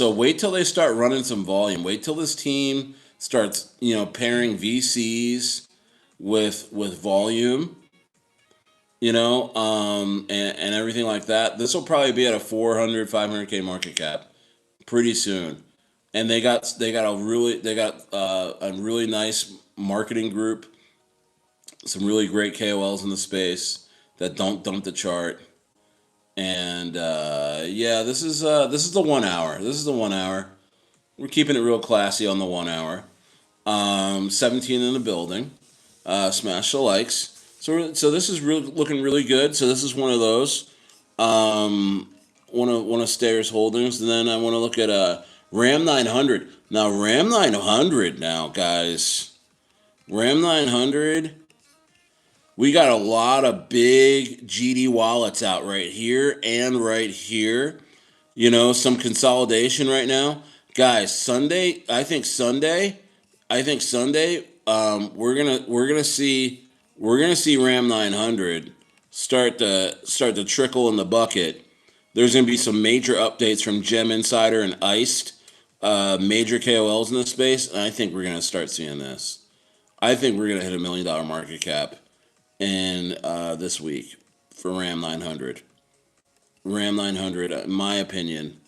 wait till they start running some volume. Wait till this team starts, pairing VCs with volume, and everything like that. This will probably be at a 400, 500K market cap pretty soon. And they got a really nice marketing group, some really great KOLs in the space that don't dump the chart. And yeah, this is the 1 hour. This is the 1 hour. We're keeping it real classy on the 1 hour. 17 in the building. Smash the likes. So this is really looking really good. So this is one of those. One of Stayer's holdings, and then I want to look at Ram900. Now Ram900, now guys, Ram900. We got a lot of big GD wallets out right here and right here. Some consolidation right now, guys. I think Sunday. We're gonna see Ram900 start to trickle in the bucket. There's gonna be some major updates from Gem Insider and Iced, major KOLs in the space, and I think we're gonna start seeing this. I think we're gonna hit $1 million market cap in this week for Ram900. Ram900, in my opinion,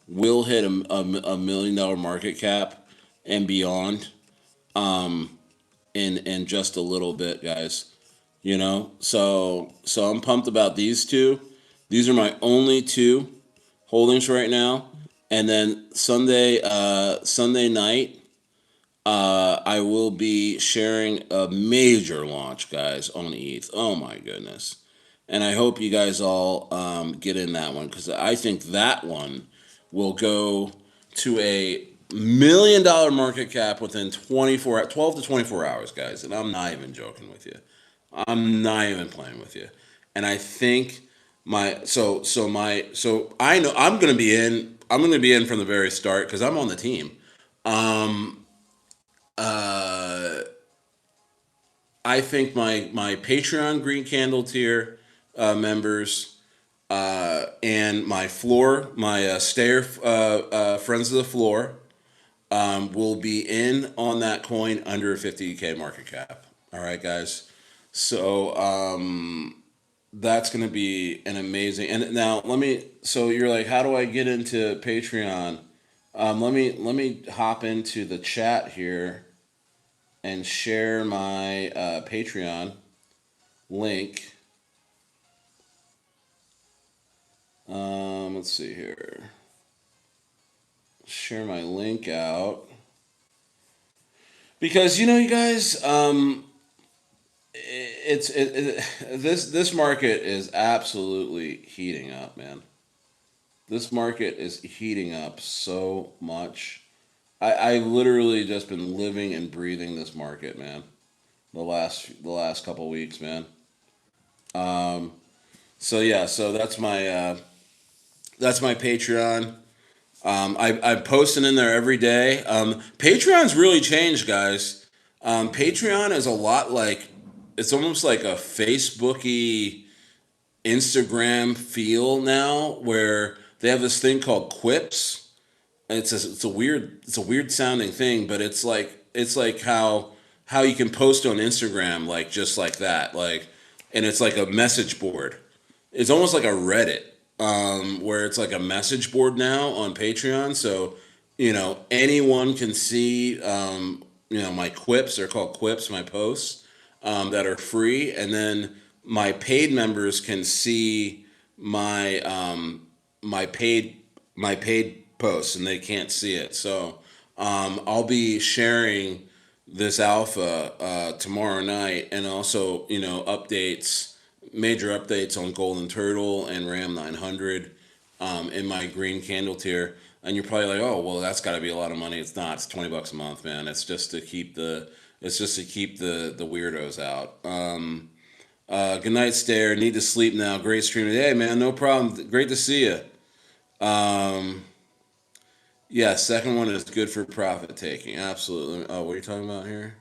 will hit a $1 million market cap and beyond, in just a little bit, guys. So I'm pumped about these two. These are my only two holdings right now. And then Sunday night, I will be sharing a major launch, guys, on ETH. Oh my goodness! And I hope you guys all get in that one, because I think that one will go to a $1 million market cap within 12 to 24 hours, guys. And I'm not even joking with you. I'm not even playing with you. And I think I know I'm gonna be in. I'm gonna be in from the very start because I'm on the team. Um, uh, I think my Patreon green candle tier members, and my Stayer friends of the floor, will be in on that coin under a 50K market cap. All right, guys. So that's going to be an amazing. And now let me. So you're like, how do I get into Patreon? Let me hop into the chat here and share my Patreon link. Let's see here. Share my link out because you guys, this market is absolutely heating up, man. This market is heating up so much. I literally just been living and breathing this market, man. The last couple weeks, man. Um, so yeah, so that's my Patreon. I'm posting in there every day. Patreon's really changed, guys. Patreon is a lot like, it's almost like a Facebooky Instagram feel now, where they have this thing called quips. And it's a weird sounding thing, but it's like how you can post on Instagram, like just like that, like, and it's like a message board. It's almost like a Reddit, where it's like a message board now on Patreon. So anyone can see, my quips. They're called quips. My posts, that are free, and then my paid members can see my paid posts, and they can't see it. So I'll be sharing this alpha tomorrow night, and also updates, major updates on Golden Turtle and Ram 900 in my green candle tier. And you're probably like, oh well, that's got to be a lot of money. It's not. It's $20 a month, man. It's just to keep the weirdos out. Good night, Stayer. Need to sleep now. Great stream. Hey, man, no problem. Great to see you. Um, yeah, second one is good for profit taking. Absolutely. Oh, what are you talking about here?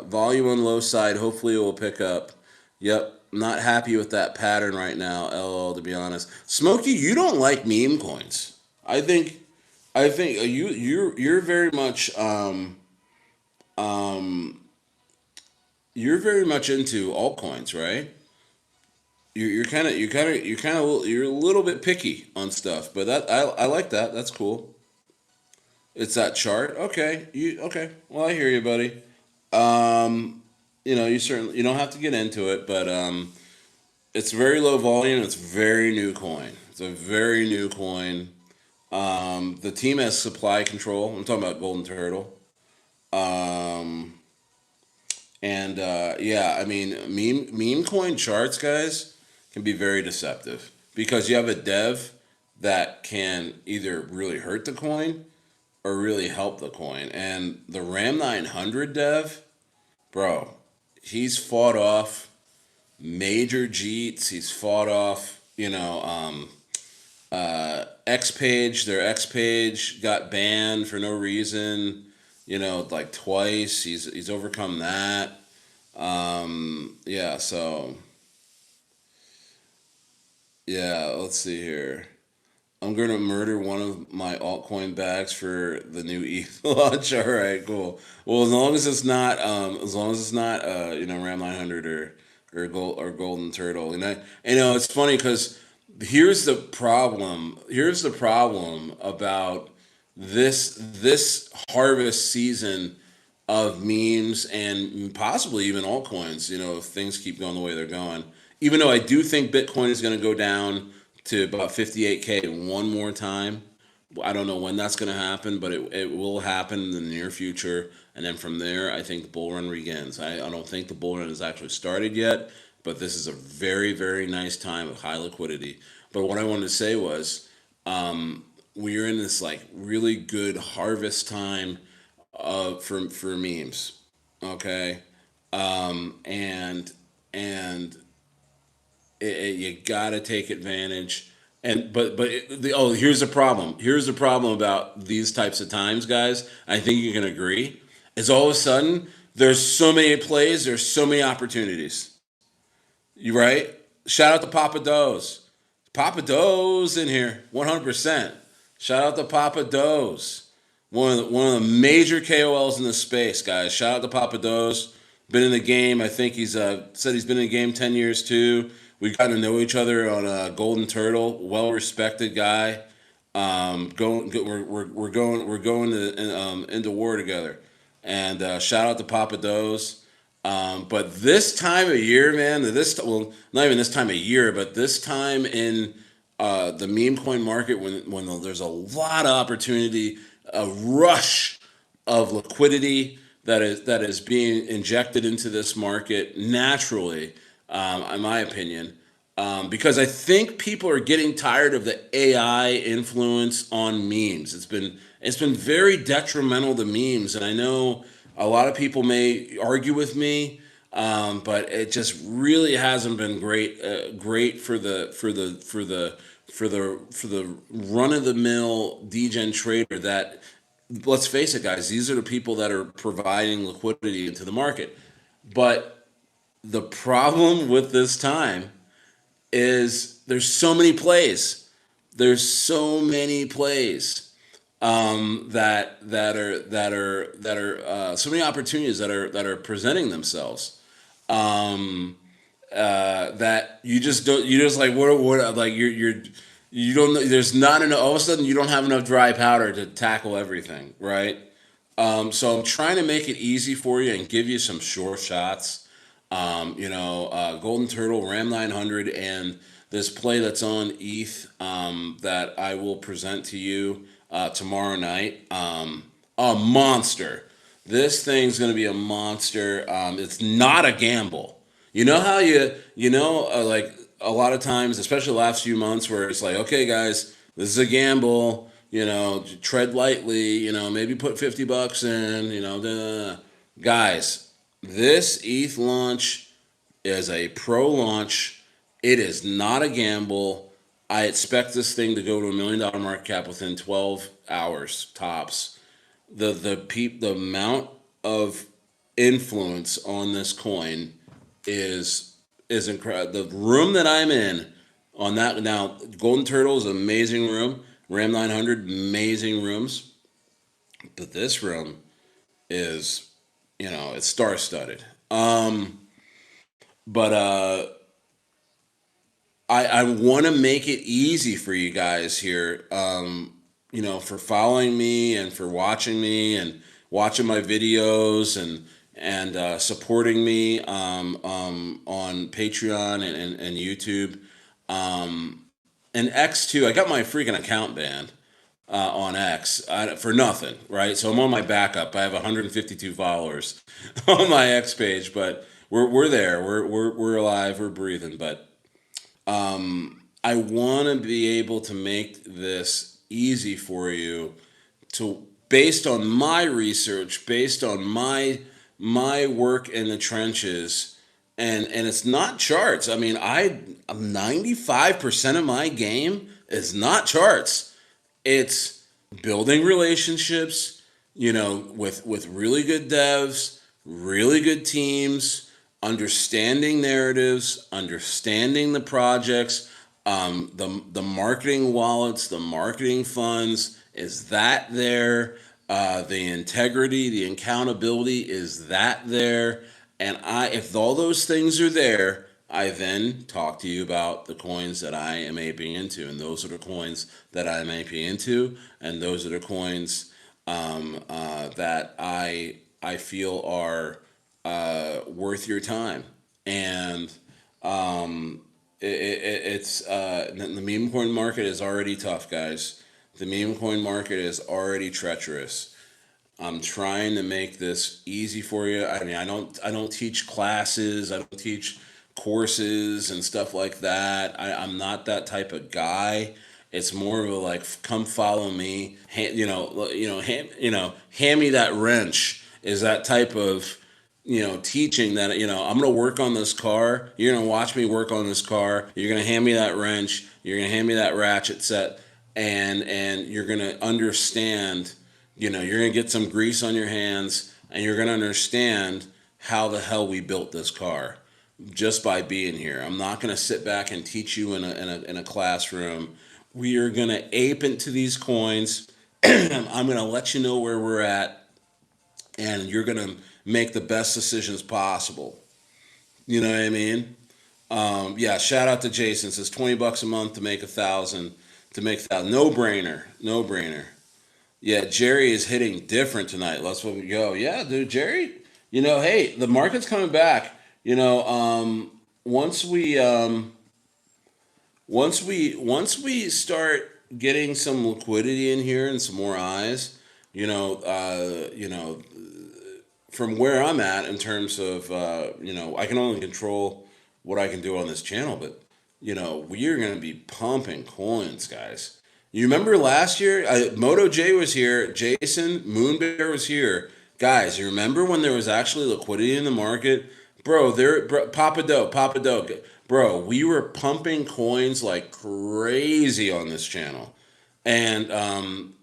Volume on low side. Hopefully, it will pick up. Yep. Not happy with that pattern right now. LOL. To be honest, Smokey, you don't like meme coins. I think. I think you're very much you're very much into altcoins, right? You're a little bit picky on stuff, but I like that. That's cool. It's that chart. Okay. Okay. Well, I hear you, buddy. Um, you don't have to get into it, but it's very low volume. It's very new coin. It's a very new coin. The team has supply control. I'm talking about Golden Turtle. Um, and yeah, I mean, meme coin charts, guys, can be very deceptive because you have a dev that can either really hurt the coin or really help the coin. And the Ram 900 dev, bro, he's fought off major jeets. He's fought off, X page. Their X page got banned for no reason. Like twice. He's overcome that. Yeah. So yeah. Let's see here. I'm gonna murder one of my altcoin bags for the new ETH launch. All right, cool. Well, as long as it's not, Ram 900 or Golden Turtle. And it's funny because Here's the problem about this harvest season of memes and possibly even altcoins. If things keep going the way they're going. Even though I do think Bitcoin is going to go down to about 58K one more time. I don't know when that's going to happen, but it will happen in the near future. And then from there, I think the bull run begins. I don't think the bull run has actually started yet, but this is a very, very nice time of high liquidity. But what I wanted to say was we're in this like really good harvest time for memes. Okay. And you gotta take advantage. And here's the problem. Here's the problem about these types of times, guys. I think you can agree. Is all of a sudden there's so many plays, there's so many opportunities. You right? Shout out to Papa Doe's. Papa Doe's in here, 100%. Shout out to Papa Doe's. One of the major KOLs in the space, guys. Shout out to Papa Doe's. Been in the game. I think he's said he's been in the game 10 years too. We got to know each other on Golden Turtle. Well respected guy. We're going into war together. And shout out to Papa Doe's. But this time of year, man, not even this time of year, but this time in the meme coin market, when there's a lot of opportunity, a rush of liquidity that is being injected into this market naturally, in my opinion, because I think people are getting tired of the AI influence on memes. It's been very detrimental to memes, and I know a lot of people may argue with me, but it just really hasn't been great for the run of the mill degen trader that, let's face it, guys, these are the people that are providing liquidity into the market. But the problem with this time is there's so many plays. There's so many plays that are so many opportunities that are presenting themselves. That you just like what like you don't there's not enough, all of a sudden you don't have enough dry powder to tackle everything, right? So I'm trying to make it easy for you and give you some sure shots. Golden Turtle, Ram 900, and this play that's on ETH that I will present to you. tomorrow night. A monster. This thing's going to be a monster. It's not a gamble. You know how like a lot of times, especially the last few months, where it's like, okay, guys, this is a gamble. Tread lightly. Maybe put $50 in. Guys, this ETH launch is a pro launch. It is not a gamble. I expect this thing to go to $1 million market cap within 12 hours tops. The amount of influence on this coin is incredible. The room that I'm in on that now, Golden Turtle is an amazing room. Ram900, amazing rooms, but this room is, it's star studded. But I want to make it easy for you guys here, for following me and for watching me and watching my videos and supporting me on Patreon and YouTube. And X too. I got my freaking account banned on X for nothing, right? So I'm on my backup. I have 152 followers on my X page, but we're there. We're alive. We're breathing. But I want to be able to make this easy for you to, based on my research, based on my work in the trenches, and it's not charts. I mean, 95% of my game is not charts. It's building relationships, with really good devs, really good teams, understanding narratives, understanding the projects, the marketing wallets, the marketing funds. Is that there? The integrity, the accountability, is that there? And if all those things are there, I then talk to you about the coins that I am aping into, and those are the coins that I'm aping into, and those are the coins that I feel are worth your time. And it's the meme coin market is already tough, guys. The meme coin market is already treacherous. I'm trying to make this easy for you. I mean, I don't teach classes. I don't teach courses and stuff like that. I'm not that type of guy. It's more of a like, come follow me. Hand me that wrench. Is that type of teaching that I'm gonna work on this car. You're gonna watch me work on this car. You're gonna hand me that wrench. You're gonna hand me that ratchet set, and you're gonna understand. You're gonna get some grease on your hands, and you're gonna understand how the hell we built this car just by being here. I'm not gonna sit back and teach you in a classroom. We are gonna ape into these coins. I'm gonna let you know where we're at, and you're gonna make the best decisions possible. You know what I mean? Yeah. Shout out to Jason. Says $20 a month to make 1,000. No brainer. No brainer. Yeah, Jerry is hitting different tonight. Let's go. Yeah, dude, Jerry. Hey, the market's coming back. Once we start getting some liquidity in here and some more eyes, from where I'm at in terms of, I can only control what I can do on this channel, but, we are going to be pumping coins, guys. You remember last year, Moto J was here, Jason, Moonbear was here. Guys, you remember when there was actually liquidity in the market? Papa Doe. Bro, we were pumping coins like crazy on this channel. And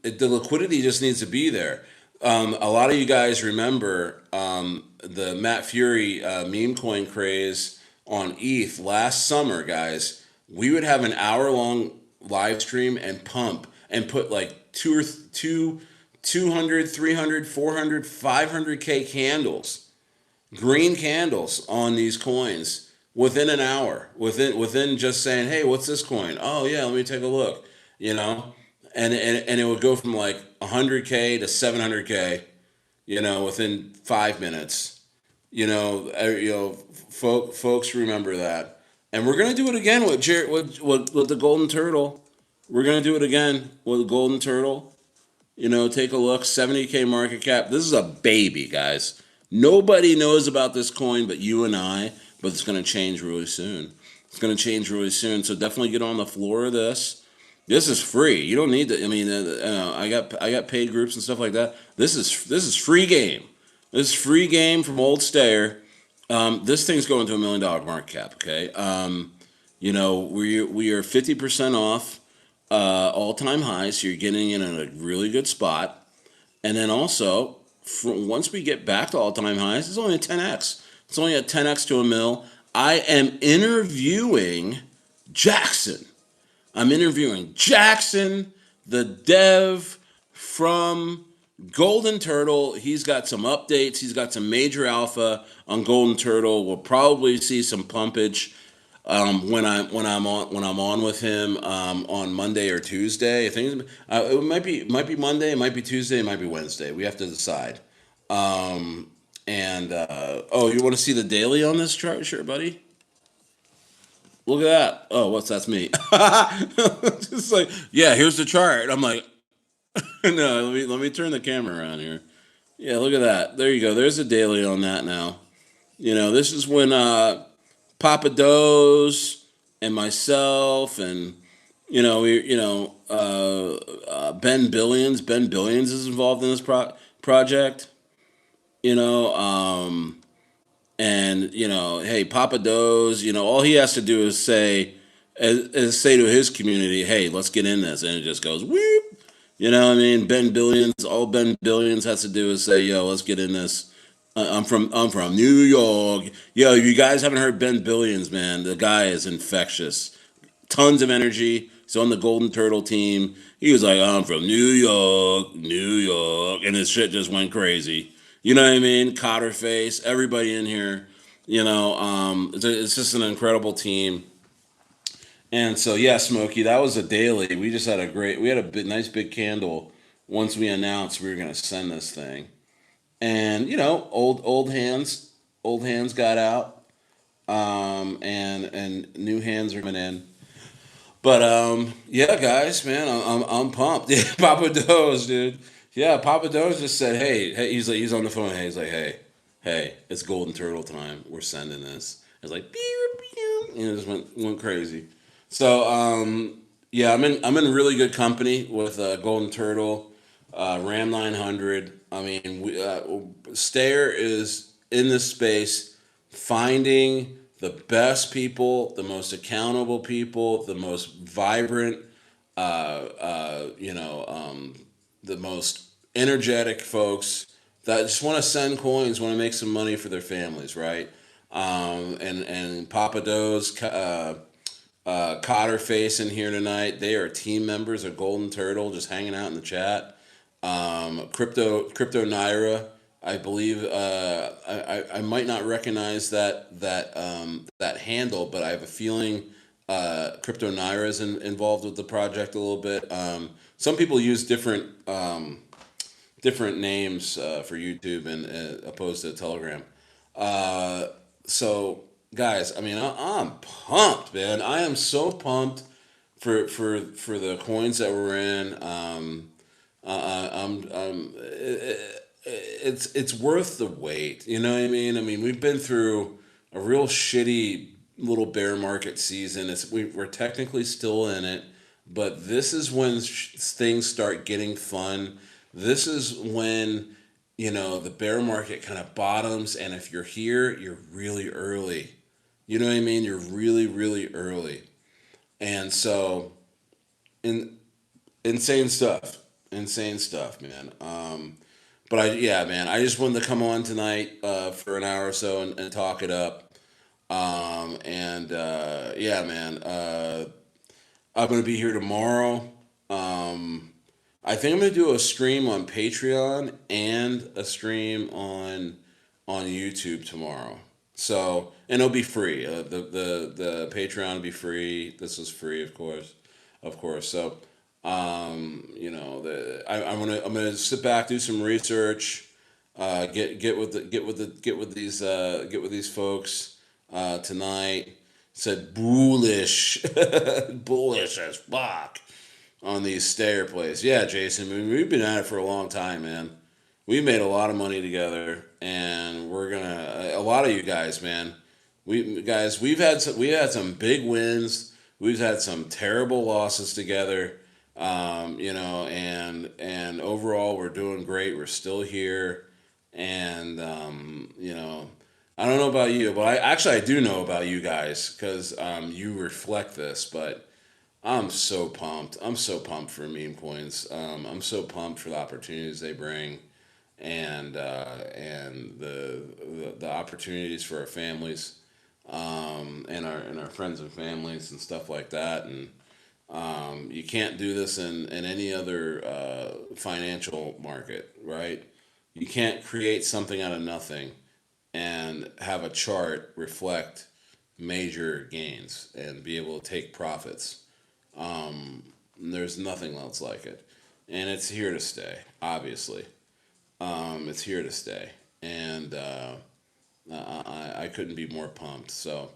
the liquidity just needs to be there. A lot of you guys remember the Matt Fury meme coin craze on ETH last summer, guys. We would have an hour long live stream and pump and put like 200, 300, 400, 500K candles, green candles on these coins within an hour, within just saying, hey, what's this coin? Oh yeah, let me take a look. And it would go from like 100K to 700K, within 5 minutes. Folks remember that, and we're gonna do it again with the Golden Turtle. We're gonna do it again with the Golden Turtle. Take a look. 70K market cap. This is a baby, guys. Nobody knows about this coin but you and I. But it's going to change really soon. It's going to change really soon. So definitely get on the floor of this. This is free. You don't need to. I mean, I got paid groups and stuff like that. This is free game. This is free game from old Stayer. This thing's going to $1 million market cap. Okay. We are 50% off all time highs. So you're getting in a really good spot. And then also, once we get back to all time highs, it's only a 10x. It's only a 10x to a mil. I am interviewing Jackson. I'm interviewing Jackson, the dev from Golden Turtle. He's got some updates. He's got some major alpha on Golden Turtle. We'll probably see some pumpage when I'm on with him on Monday or Tuesday. I think it might be Monday, it might be Tuesday, it might be Wednesday. We have to decide. And you want to see the daily on this chart? Sure, buddy. Look at that. Oh, that's me. Just like, yeah, here's the chart. I'm like, no, let me turn the camera around here. Yeah, look at that. There you go. There's a daily on that now. This is when Papa Doe's and myself and Ben Billions is involved in this project. You know, and hey, Papa Doe's. All he has to do is say to his community, hey, let's get in this, and it just goes whoop. What I mean? Ben Billions. All Ben Billions has to do is say, yo, let's get in this. I'm from New York. Yo, you guys haven't heard Ben Billions, man. The guy is infectious. Tons of energy. He's on the Golden Turtle team. He was like, I'm from New York, New York, and his shit just went crazy. You know what I mean? Cotter face, everybody in here. It's just an incredible team. And so, yeah, Smokey, that was a daily. We had a nice big candle once we announced we were going to send this thing. And old hands got out, and new hands are coming in. But yeah, guys, man, I'm pumped. Yeah, Papa Doe's, dude. Yeah, Papa Doe's just said, hey, he's on the phone. Hey, he's like, hey, it's Golden Turtle time. We're sending this. It's like, it just went crazy. So yeah, I'm in really good company with Golden Turtle, Ram900. I mean, Stayer is in this space, finding the best people, the most accountable people, the most vibrant, uh, the most energetic folks that just want to send coins, want to make some money for their families, right? And Papa Doe's Cotter Face in here tonight. They are team members of Golden Turtle, just hanging out in the chat. Crypto Naira. I believe I might not recognize that handle, but I have a feeling Crypto Naira is involved with the project a little bit. Some people use different names for YouTube and opposed to Telegram. So guys, I mean, I'm pumped, man. I am so pumped for the coins that we're in. It's worth the wait. You know what I mean? I mean, we've been through a real shitty little bear market season. We're technically still in it, but this is when things start getting fun. This is when the bear market kind of bottoms, and if you're here, you're really early. You know what I mean? You're really, really early, and so in insane stuff, man. But yeah, man, I just wanted to come on tonight for an hour or so and talk it up. And yeah, man, I'm gonna be here tomorrow. I think I'm gonna do a stream on Patreon and a stream on YouTube tomorrow. So, and it'll be free. The Patreon will be free. This is free, of course. So, I'm gonna sit back, do some research, get with these folks tonight. Said bullish, bullish as fuck. on these stayer plays. Yeah, Jason, I mean, we've been at it for a long time, man. We made a lot of money together, and we're gonna. A lot of you guys, man. We've had some big wins. We've had some terrible losses together. And overall, we're doing great. We're still here, and I don't know about you, but I do know about you guys because you reflect this, but. I'm so pumped. I'm so pumped for meme coins. I'm so pumped for the opportunities they bring, and the opportunities for our families, and our friends and families and stuff like that. And you can't do this in any other financial market, right? You can't create something out of nothing and have a chart reflect major gains and be able to take profits. There's nothing else like it, and it's here to stay. Obviously, it's here to stay, and I couldn't be more pumped. So,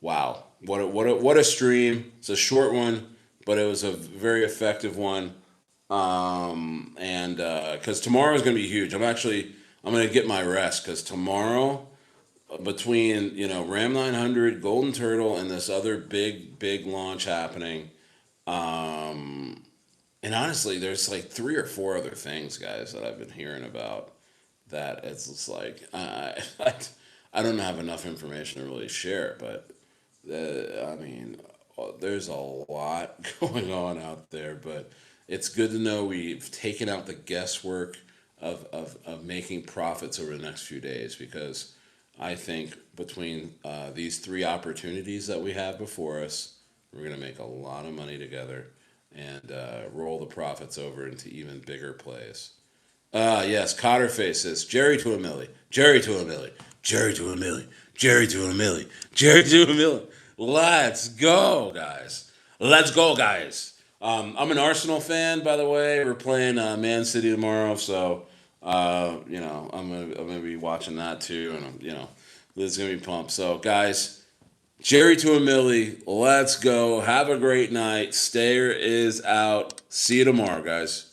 wow, what a stream! It's a short one, but it was a very effective one. And because tomorrow is going to be huge. I'm going to get my rest because tomorrow between Ram 900, Golden Turtle, and this other big launch happening. And honestly, there's like three or four other things, guys, that I've been hearing about that it's just like I don't have enough information to really share, but I mean, there's a lot going on out there, but it's good to know we've taken out the guesswork of making profits over the next few days because I think between these three opportunities that we have before us, we're going to make a lot of money together and roll the profits over into even bigger plays. Yes, Cotter faces Jerry to a milli, Jerry to a milli, Jerry to a milli, Jerry to a milli, Jerry to a milli. Let's go, guys. Let's go, guys. I'm an Arsenal fan, by the way. We're playing Man City tomorrow, so I'm gonna be watching that too, and this is gonna be pumped. So, guys, Jerry to a milli. Let's go. Have a great night. Stayer is out. See you tomorrow, guys.